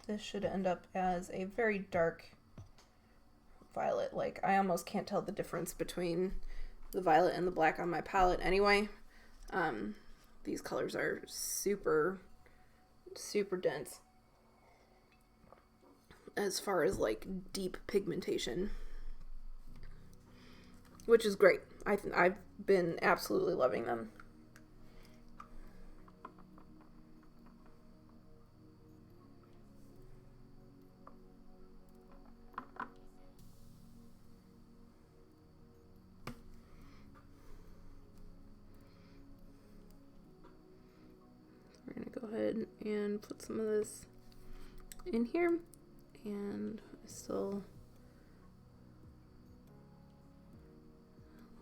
Speaker 1: This should end up as a very dark violet. Like, I almost can't tell the difference between the violet and the black on my palette anyway. These colors are super, super dense as far as like deep pigmentation, which is great. I've been absolutely loving them. And put some of this in here, and I still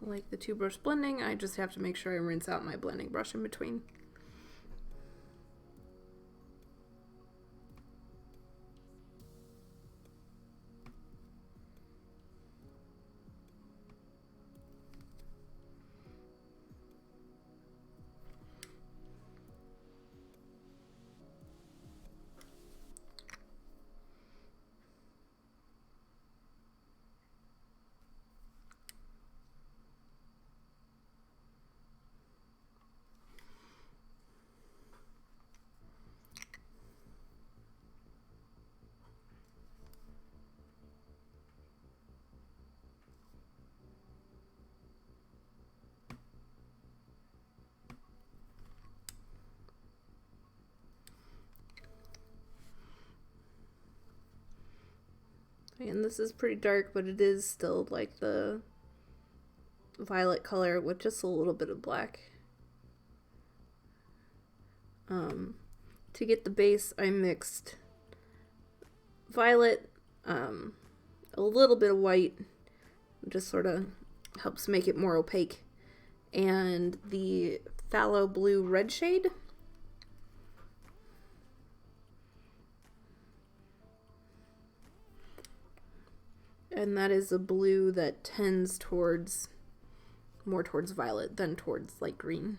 Speaker 1: like the two brush blending. I just have to make sure I rinse out my blending brush in between. And this is pretty dark, but it is still like the violet color with just a little bit of black. To get the base, I mixed violet, a little bit of white, just sort of helps make it more opaque, and the phthalo blue red shade. And that is a blue that tends towards more towards violet than towards light green.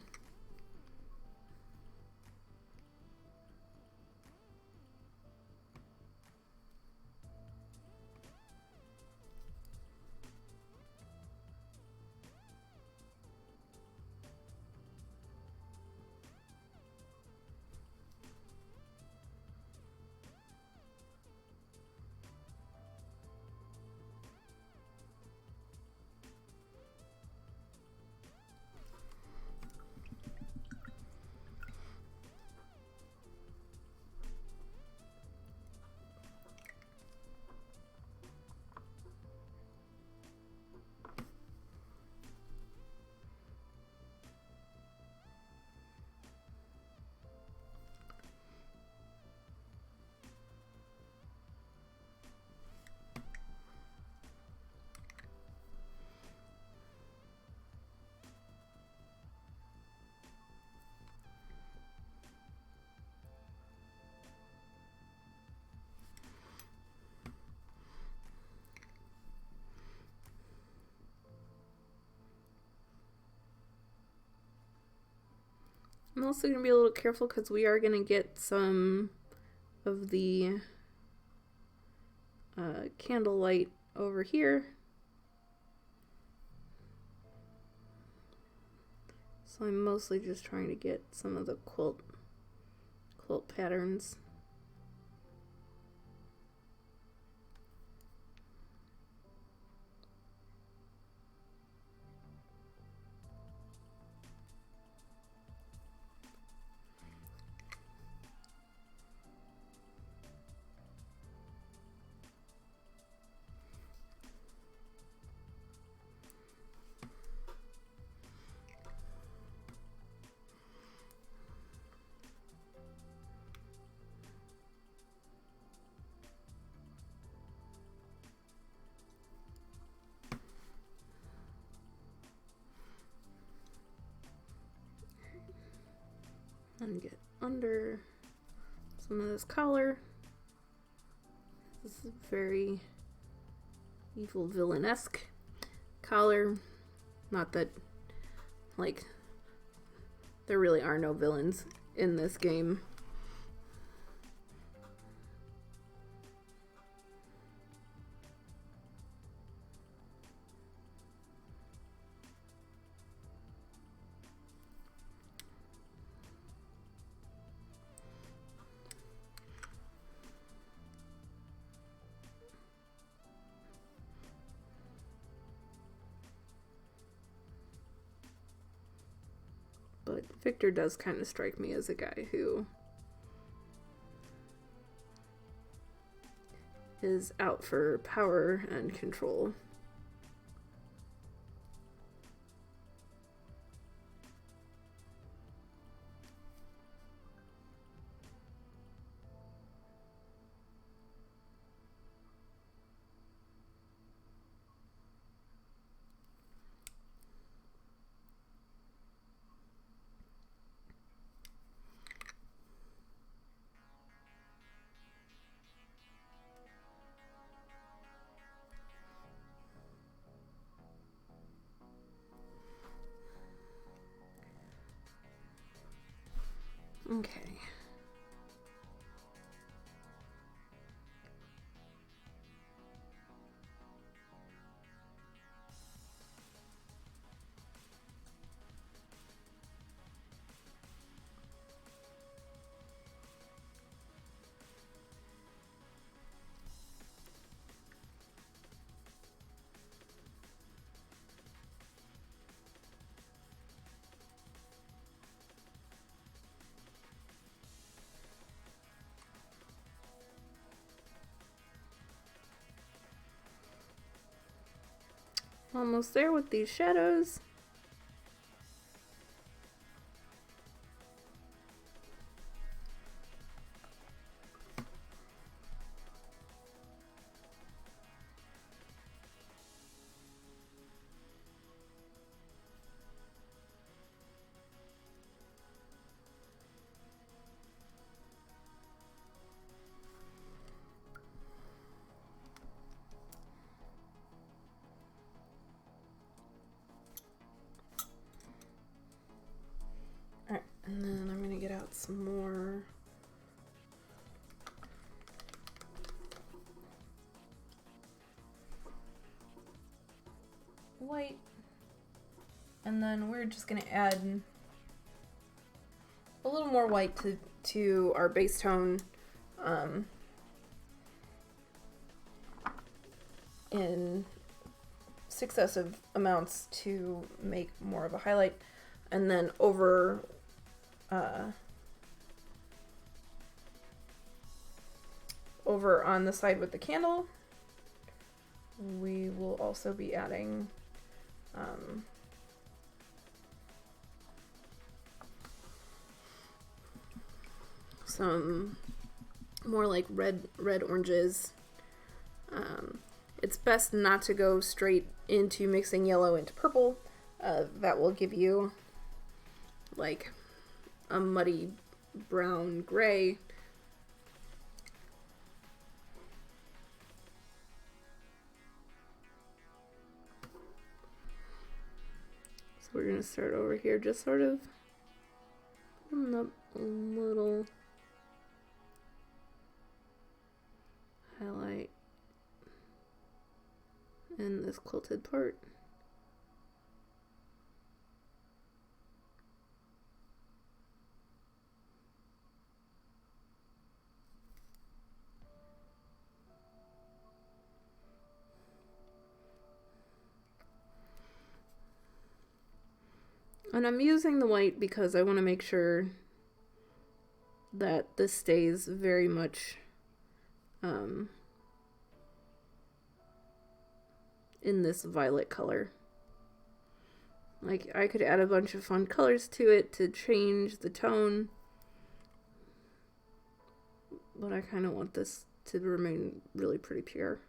Speaker 1: I'm also going to be a little careful because we are going to get some of the candlelight over here. So I'm mostly just trying to get some of the quilt patterns. And get under some of this collar. This is very evil villain-esque collar. Not that, like, there really are no villains in this game. But Viktor does kind of strike me as a guy who is out for power and control. Okay. Almost there with these shadows. And then I'm going to get out some more white. And then we're just going to add a little more white to our base tone in successive amounts to make more of a highlight. And then over on the side with the candle, we will also be adding some more like red oranges. It's best not to go straight into mixing yellow into purple. That will give you like a muddy brown gray. So we're going to start over here, just sort of putting up a little highlight in this quilted part. And I'm using the white because I want to make sure that this stays very much in this violet color. Like, I could add a bunch of fun colors to it to change the tone, but I kind of want this to remain really pretty pure.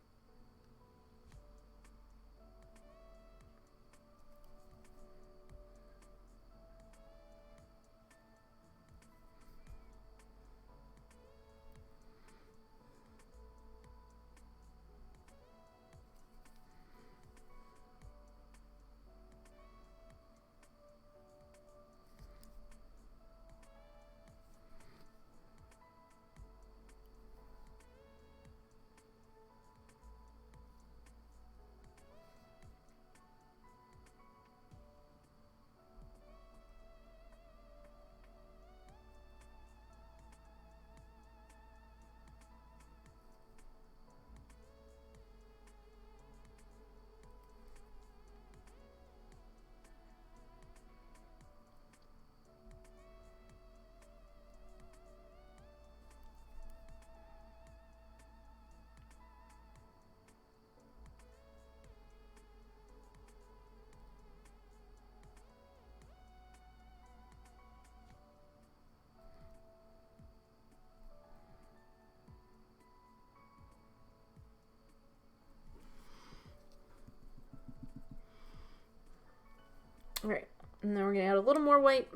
Speaker 1: Alright, and then we're going to add a little more white.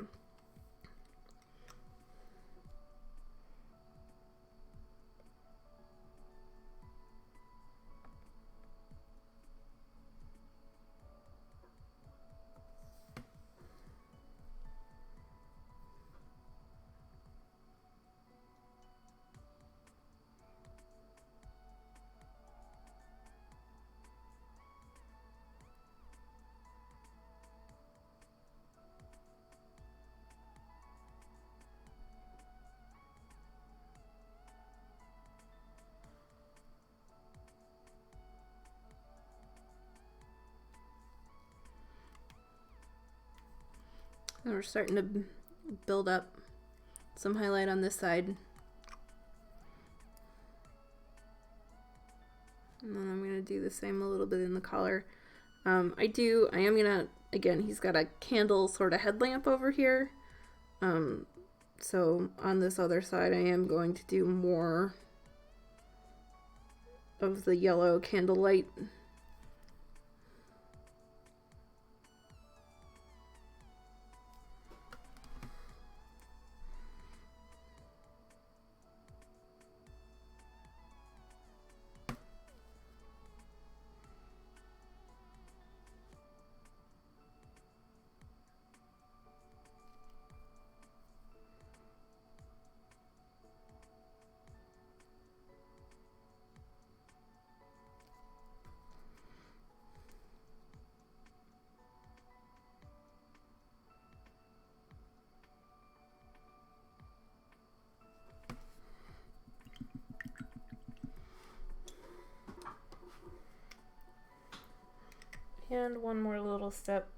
Speaker 1: And we're starting to build up some highlight on this side. And then I'm going to do the same a little bit in the collar. I am gonna, again, he's got a candle sort of headlamp over here. So on this other side, I am going to do more of the yellow candlelight. And one more little step.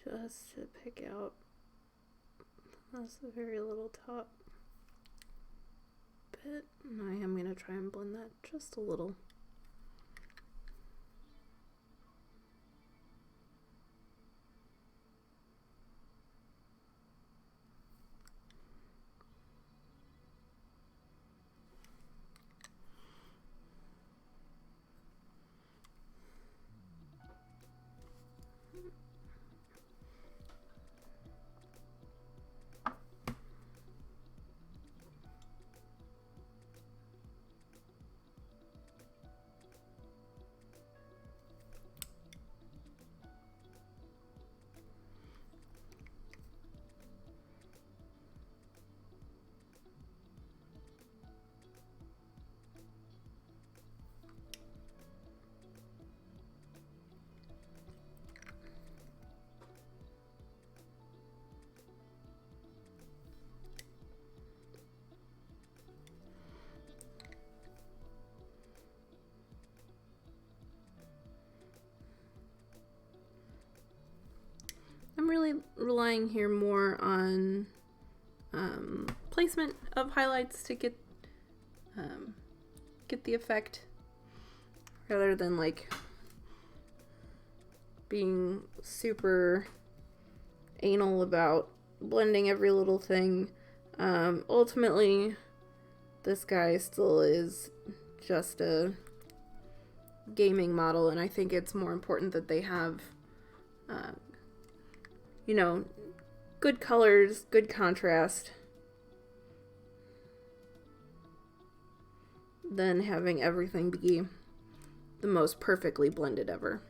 Speaker 1: Just to pick out that's a very little top bit. And I am going to try and blend that just a little. I'm really relying here more on placement of highlights to get the effect, rather than like being super anal about blending every little thing. Ultimately, this guy still is just a gaming model, and I think it's more important that they have you know, good colors, good contrast, than having everything be the most perfectly blended ever.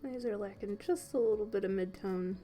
Speaker 1: These are lacking just a little bit of mid-tone.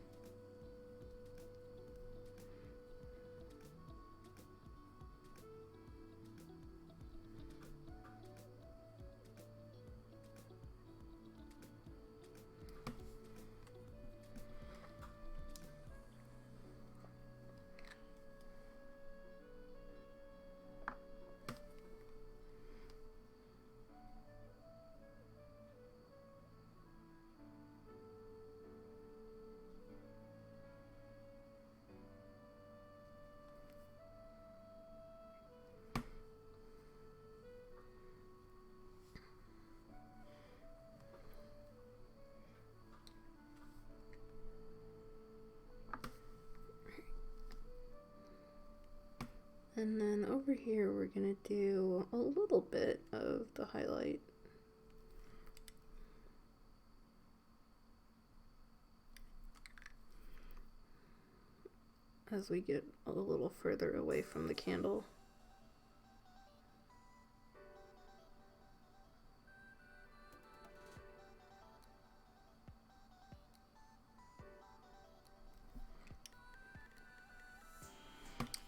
Speaker 1: And then over here, we're gonna do a little bit of the highlight. as we get a little further away from the candle.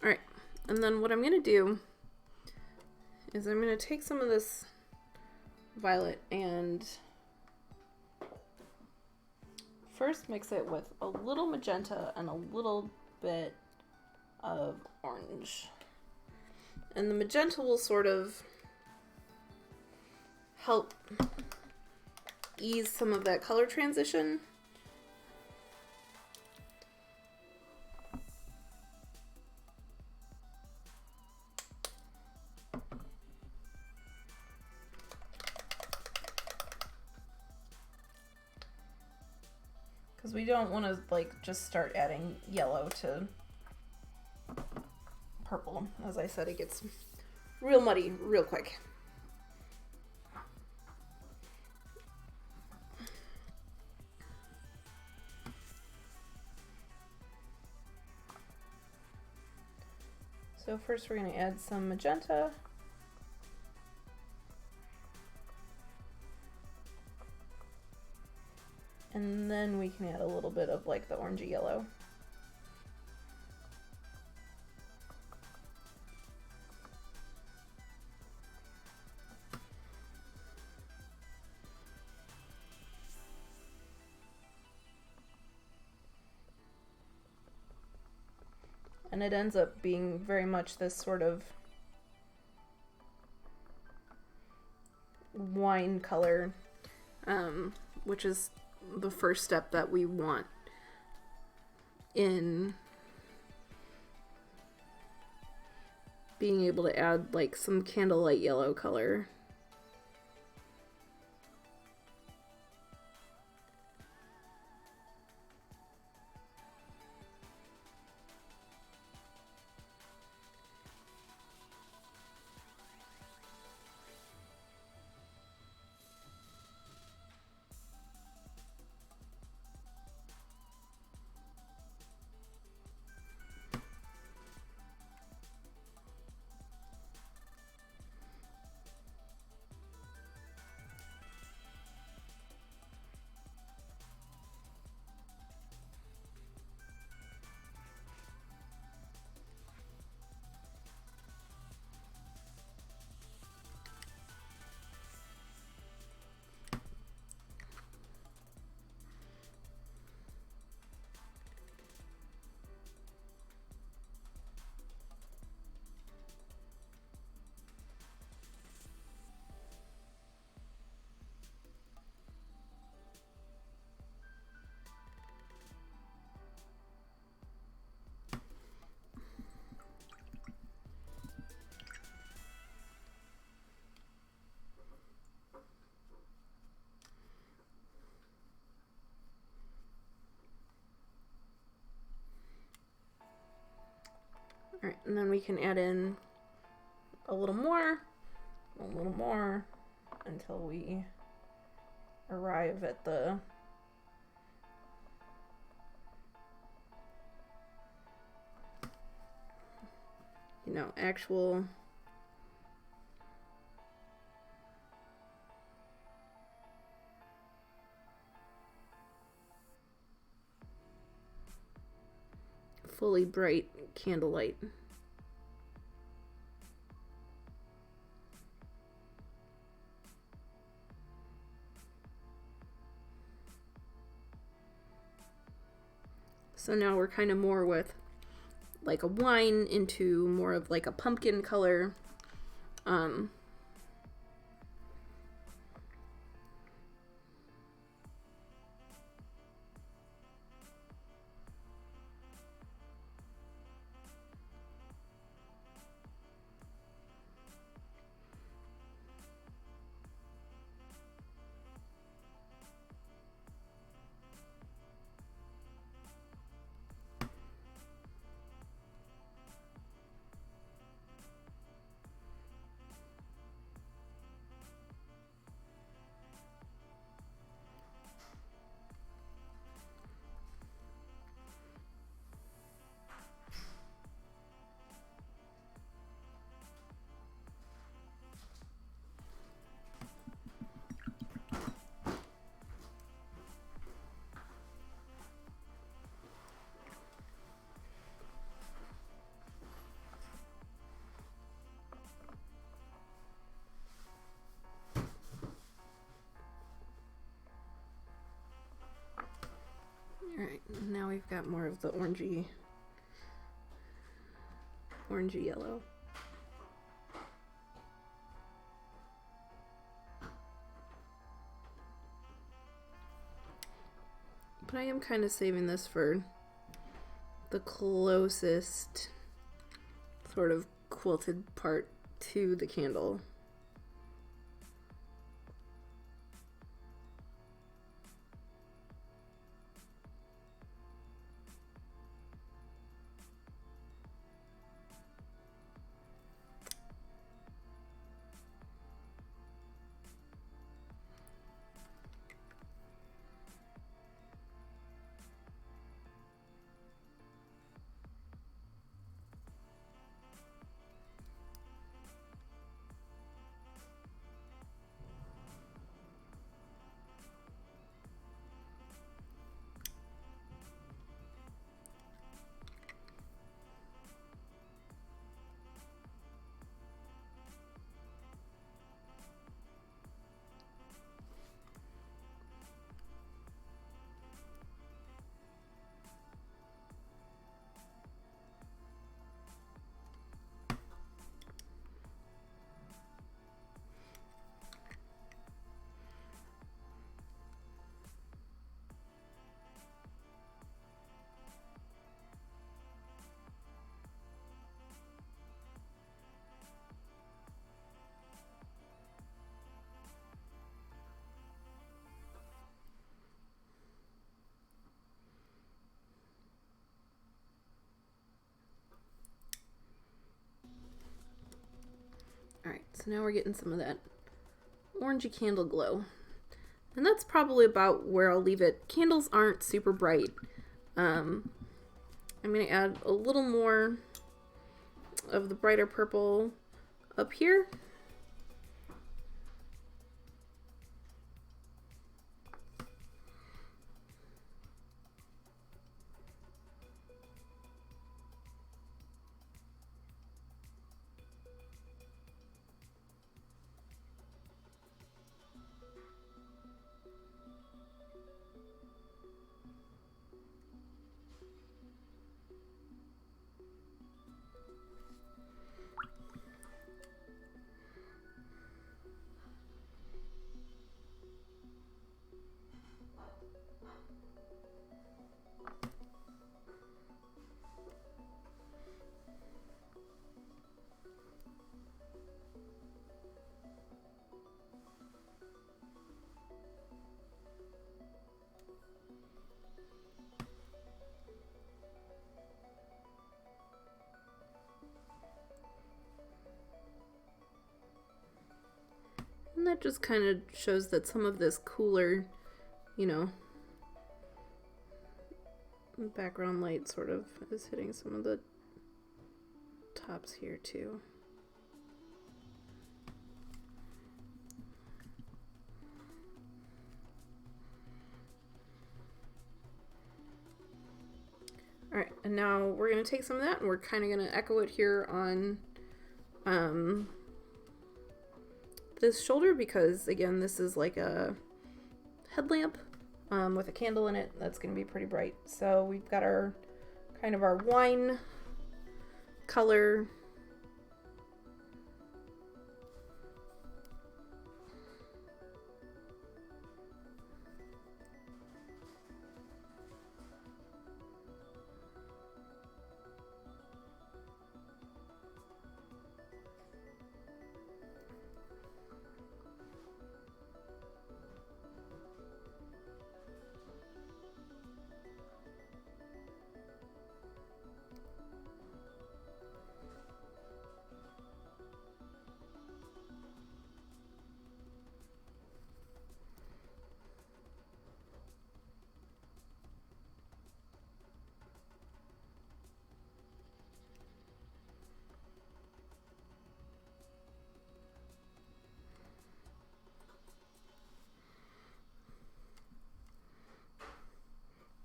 Speaker 1: All right, and then what I'm going to do is I'm going to take some of this violet and first mix it with a little magenta and a little bit of orange. And the magenta will sort of help ease some of that color transition. Because we don't want to like just start adding yellow to purple. As I said, it gets real muddy real quick. So first we're going to add some magenta. And then we can add a little bit of like the orangey yellow. And it ends up being very much this sort of wine color, which is the first step that we want in being able to add like some candlelight yellow color. All right, and then we can add in a little more, until we arrive at the actual fully bright candlelight. So now we're kind of more with like a wine into more of like a pumpkin color. we've got more of the orangey yellow. But I am kind of saving this for the closest sort of quilted part to the candle. Alright, so now we're getting some of that orangey candle glow. And that's probably about where I'll leave it. Candles aren't super bright. I'm going to add a little more of the brighter purple up here. And that just kind of shows that some of this cooler, you know, background light sort of is hitting some of the tops here too. Alright, and now we're going to take some of that and we're kind of going to echo it here on this shoulder, because again, this is like a headlamp with a candle in it that's going to be pretty bright. So we've got our kind of our wine color.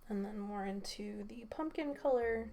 Speaker 1: And then more into the pumpkin color.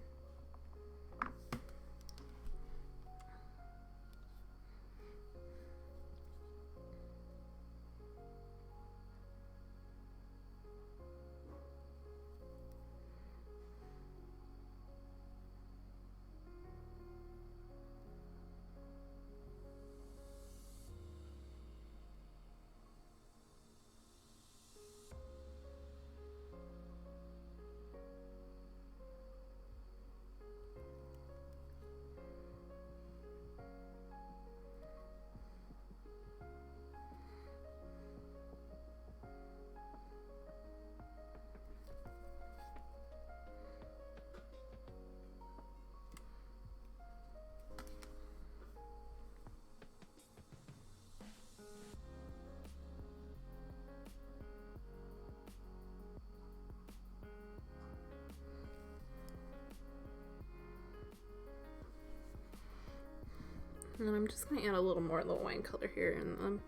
Speaker 1: And then I'm just going to add a little more of the wine color here in them.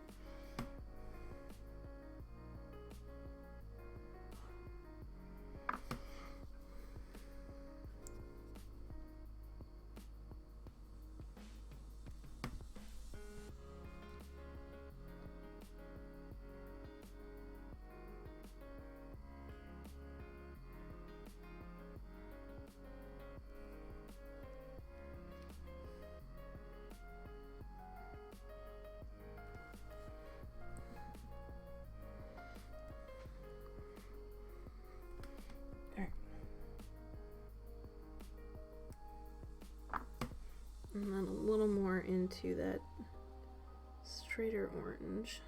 Speaker 1: And then a little more into that straighter orange.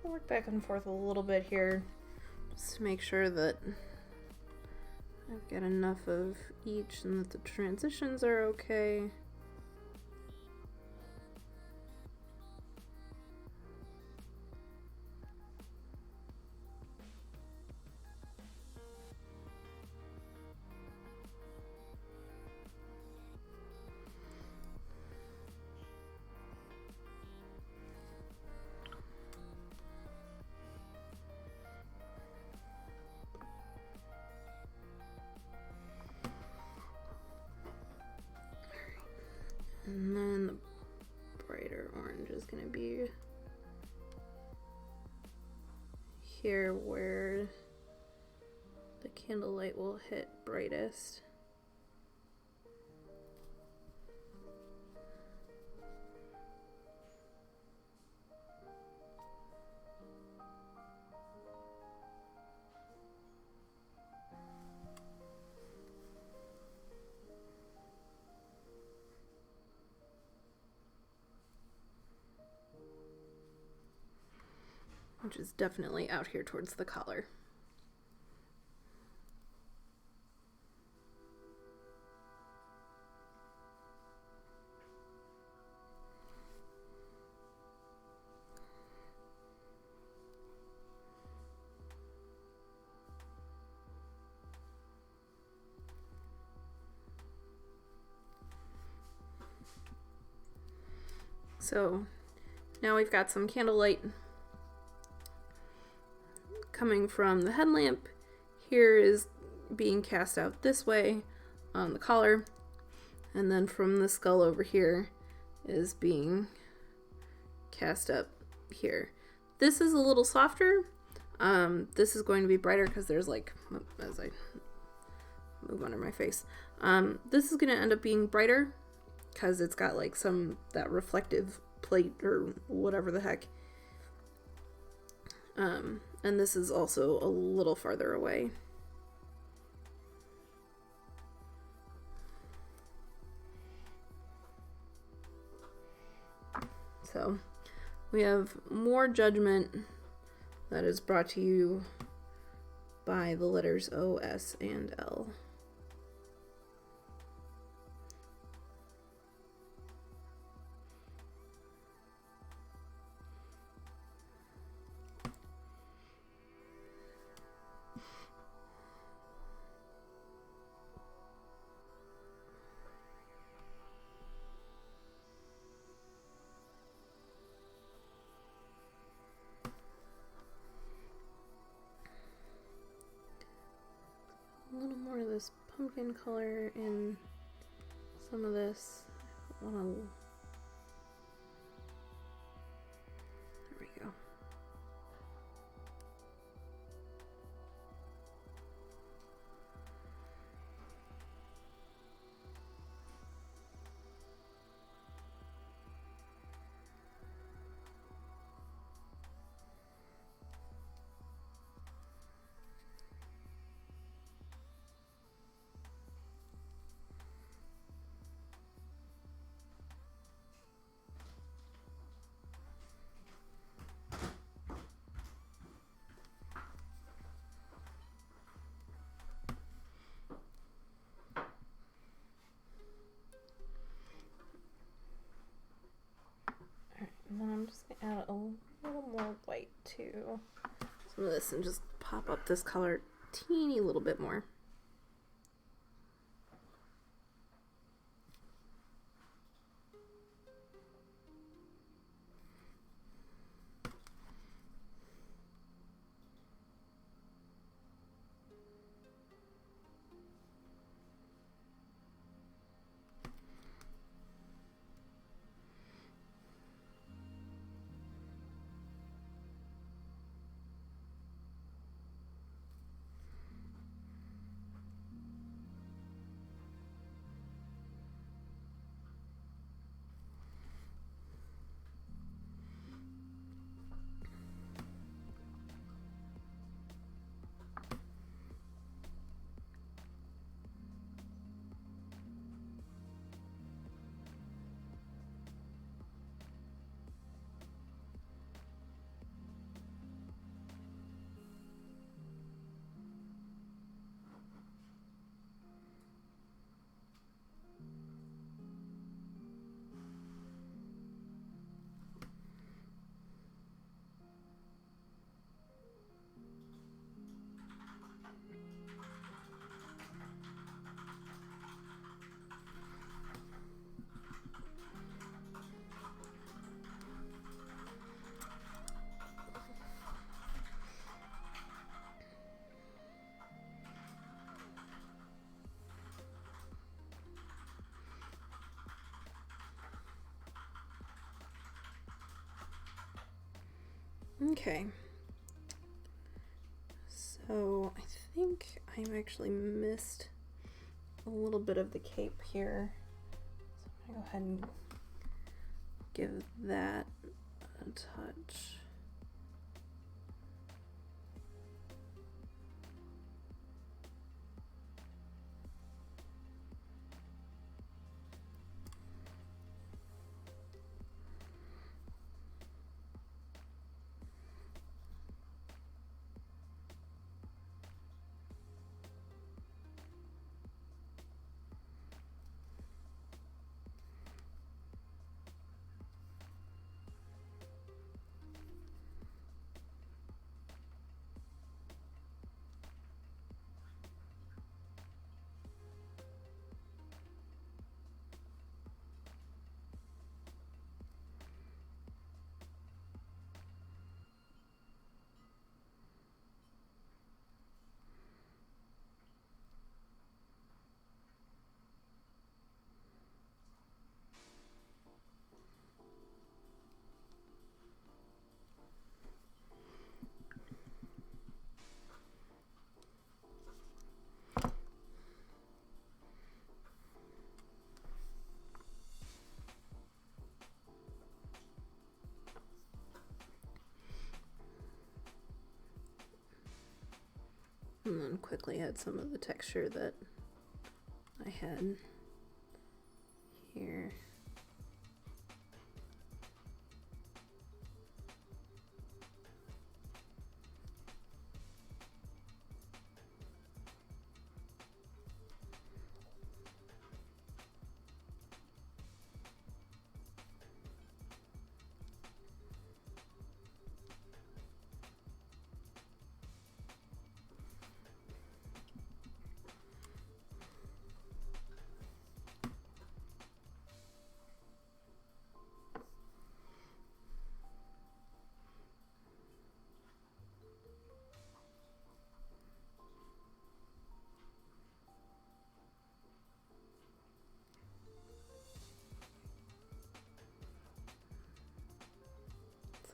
Speaker 1: I'll work back and forth a little bit here just to make sure that I've got enough of each and that the transitions are okay. And then the brighter orange is going to be here where the candlelight will hit brightest. Which is definitely out here towards the collar. So now we've got some candlelight coming from the headlamp. Here is being cast out this way on the collar, and then from the skull over here is being cast up here. This is a little softer. This is going to be brighter because there's like, as I move under my face, this is going to end up being brighter because it's got like that reflective plate or whatever the heck. And this is also a little farther away. So we have more Judgement that is brought to you by the letters O, S, and L. A little more of this pumpkin color in some of this. There we go. And then I'm just going to add a little more white to some of this and just pop up this color a teeny little bit more. Okay, so I think I actually missed a little bit of the cape here, so I'm gonna go ahead and give that a touch. And then quickly add some of the texture that I had here.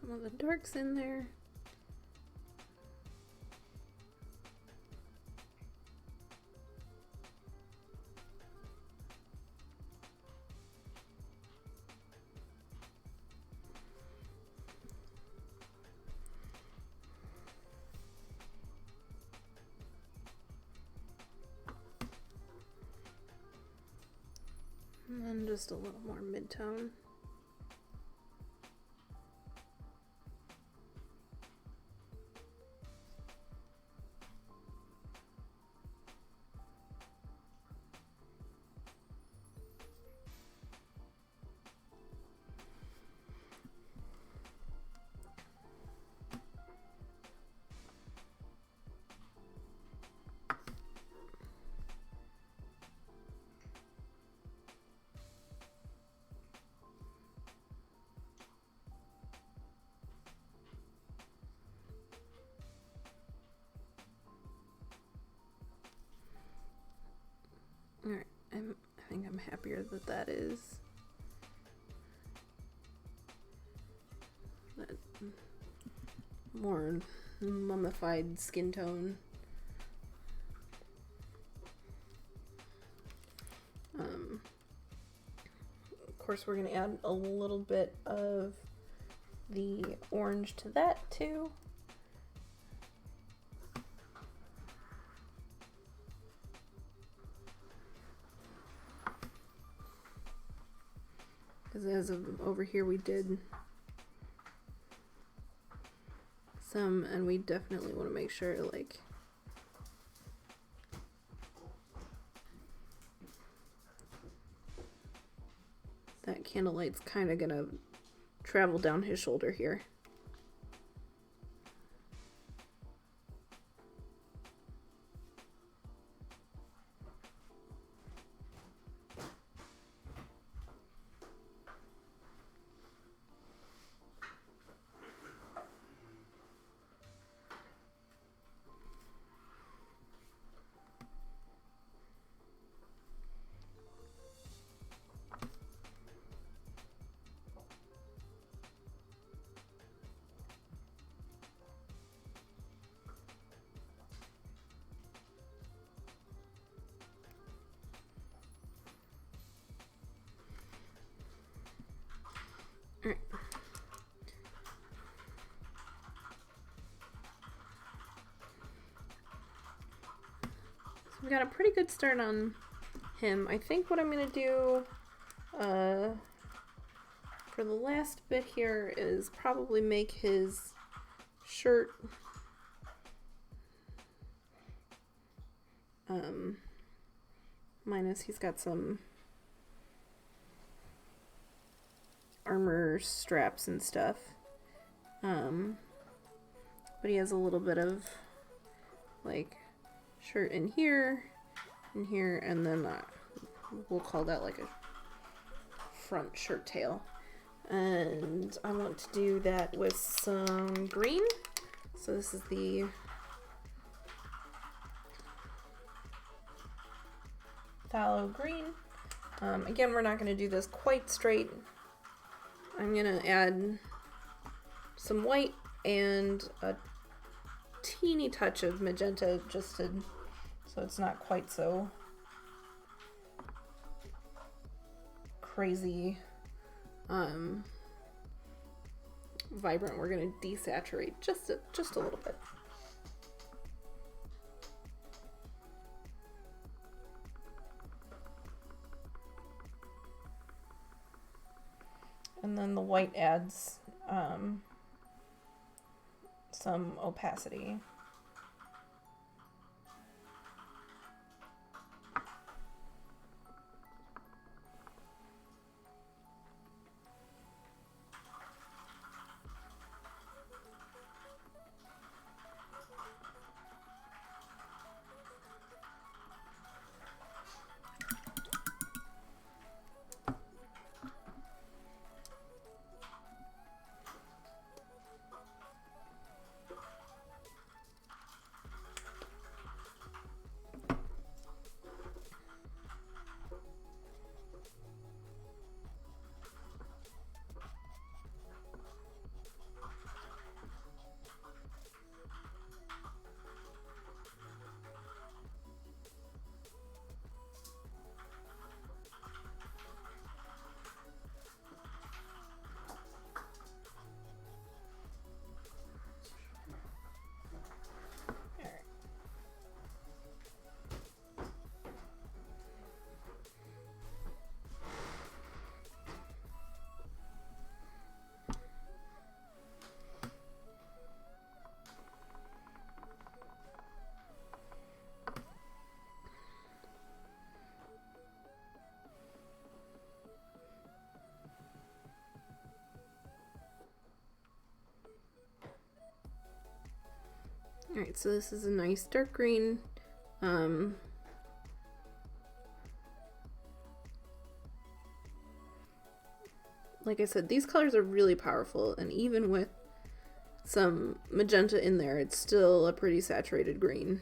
Speaker 1: Some of the darks in there. And then just a little more mid-tone. Alright, I think I'm happier that that is that more mummified skin tone. Of course, we're going to add a little bit of the orange to that too. Because as of over here we did some, and we definitely want to make sure like that candlelight's kind of gonna travel down his shoulder here. Alright. So we got a pretty good start on him. I think what I'm going to do for the last bit here is probably make his shirt minus he's got some armor straps and stuff, but he has a little bit of like shirt in here, and then we'll call that like a front shirt tail, and I want to do that with some green. So this is the phthalo green. Again, we're not going to do this quite straight. I'm going to add some white and a teeny touch of magenta just to, so it's not quite so crazy vibrant. We're going to desaturate just a little bit. And then the white adds some opacity. Alright, so this is a nice dark green. Like I said, these colors are really powerful, and even with some magenta in there, it's still a pretty saturated green.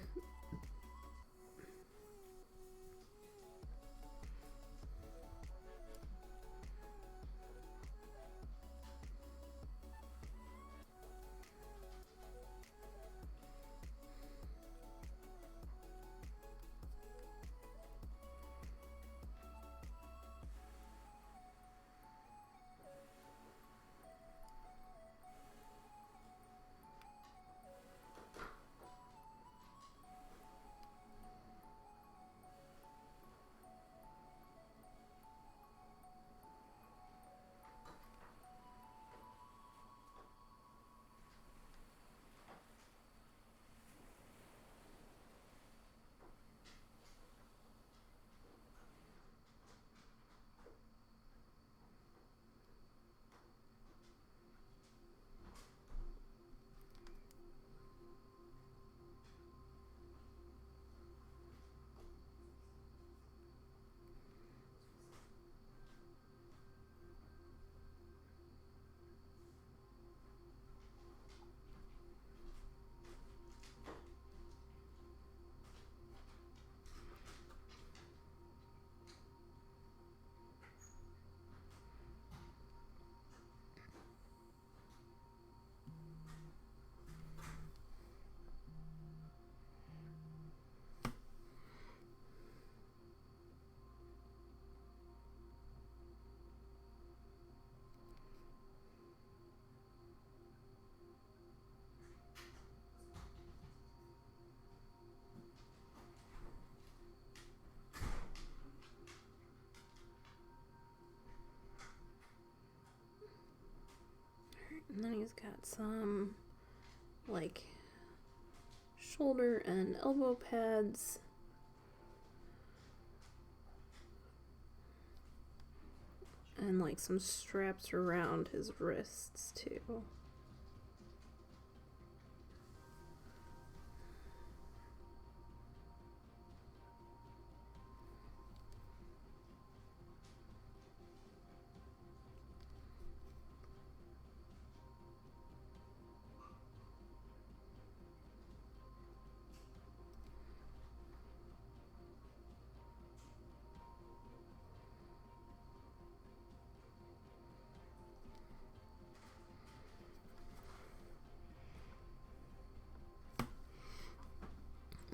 Speaker 1: And then he's got some, like, shoulder and elbow pads. And, like, some straps around his wrists, too.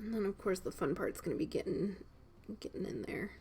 Speaker 1: And then, of course, the fun part's going to be getting in there.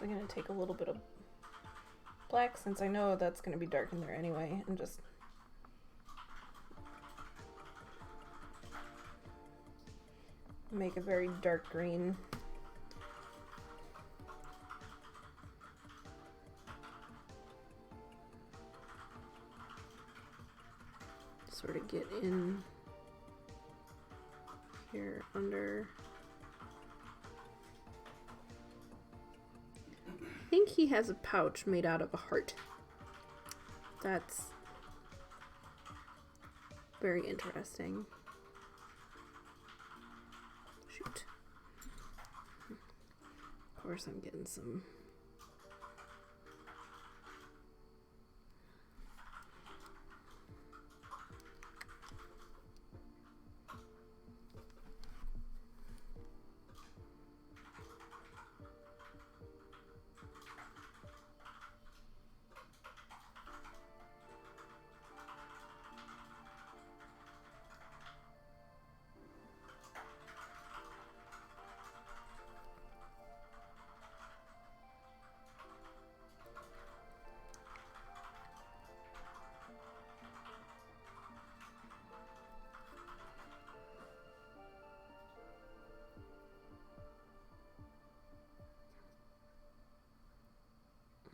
Speaker 1: I'm going to take a little bit of black, since I know that's going to be dark in there anyway, and just make a very dark green. Sort of get in here under. I think he has a pouch made out of a heart. That's very interesting. Shoot. Of course, I'm getting some.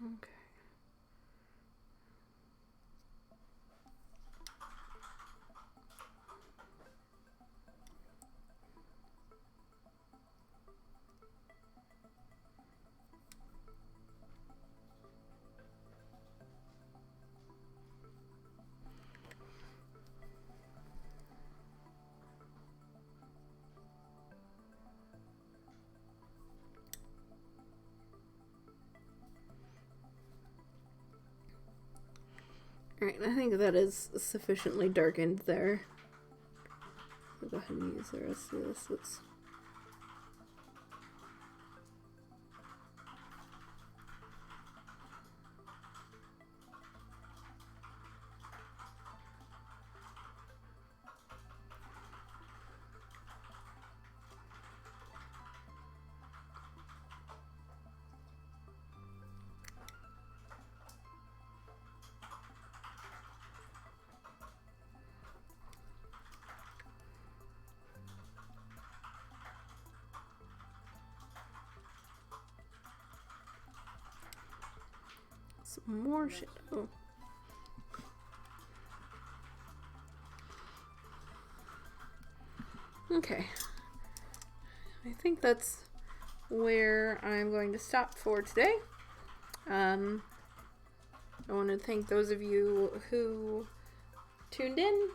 Speaker 1: Okay. Alright, I think that is sufficiently darkened there. I'll go ahead and use the rest of this. Let's some more shadow. Okay. I think that's where I'm going to stop for today. I want to thank those of you who tuned in,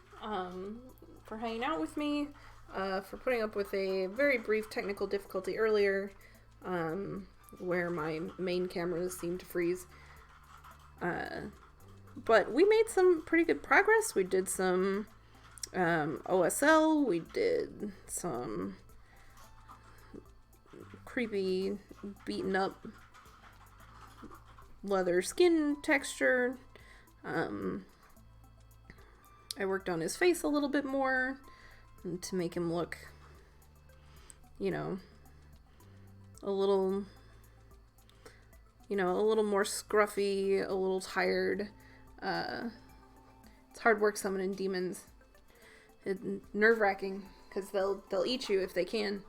Speaker 1: for hanging out with me, for putting up with a very brief technical difficulty earlier, where my main camera seemed to freeze. But we made some pretty good progress. We did some OSL, we did some creepy, beaten up leather skin texture. I worked on his face a little bit more to make him look, you know, a little more scruffy, a little tired. It's hard work summoning demons. It's nerve-wracking because they'll eat you if they can.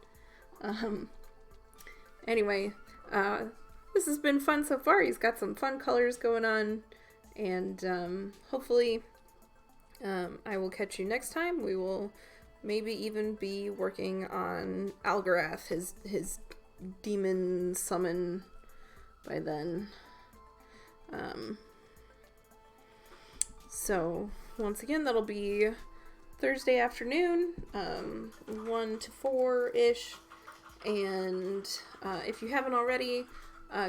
Speaker 1: Anyway, this has been fun so far. He's got some fun colors going on, and hopefully I will catch you next time. We will maybe even be working on Algarath, his demon summon by then. So once again, that'll be Thursday afternoon, 1 to 4-ish. And if you haven't already,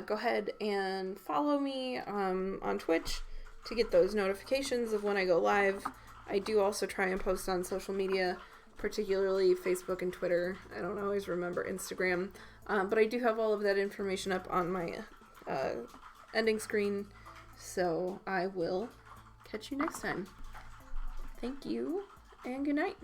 Speaker 1: go ahead and follow me on Twitch to get those notifications of when I go live. I do also try and post on social media, particularly Facebook and Twitter. I don't always remember Instagram, but I do have all of that information up on my ending screen. So I will catch you next time. Thank you, and good night.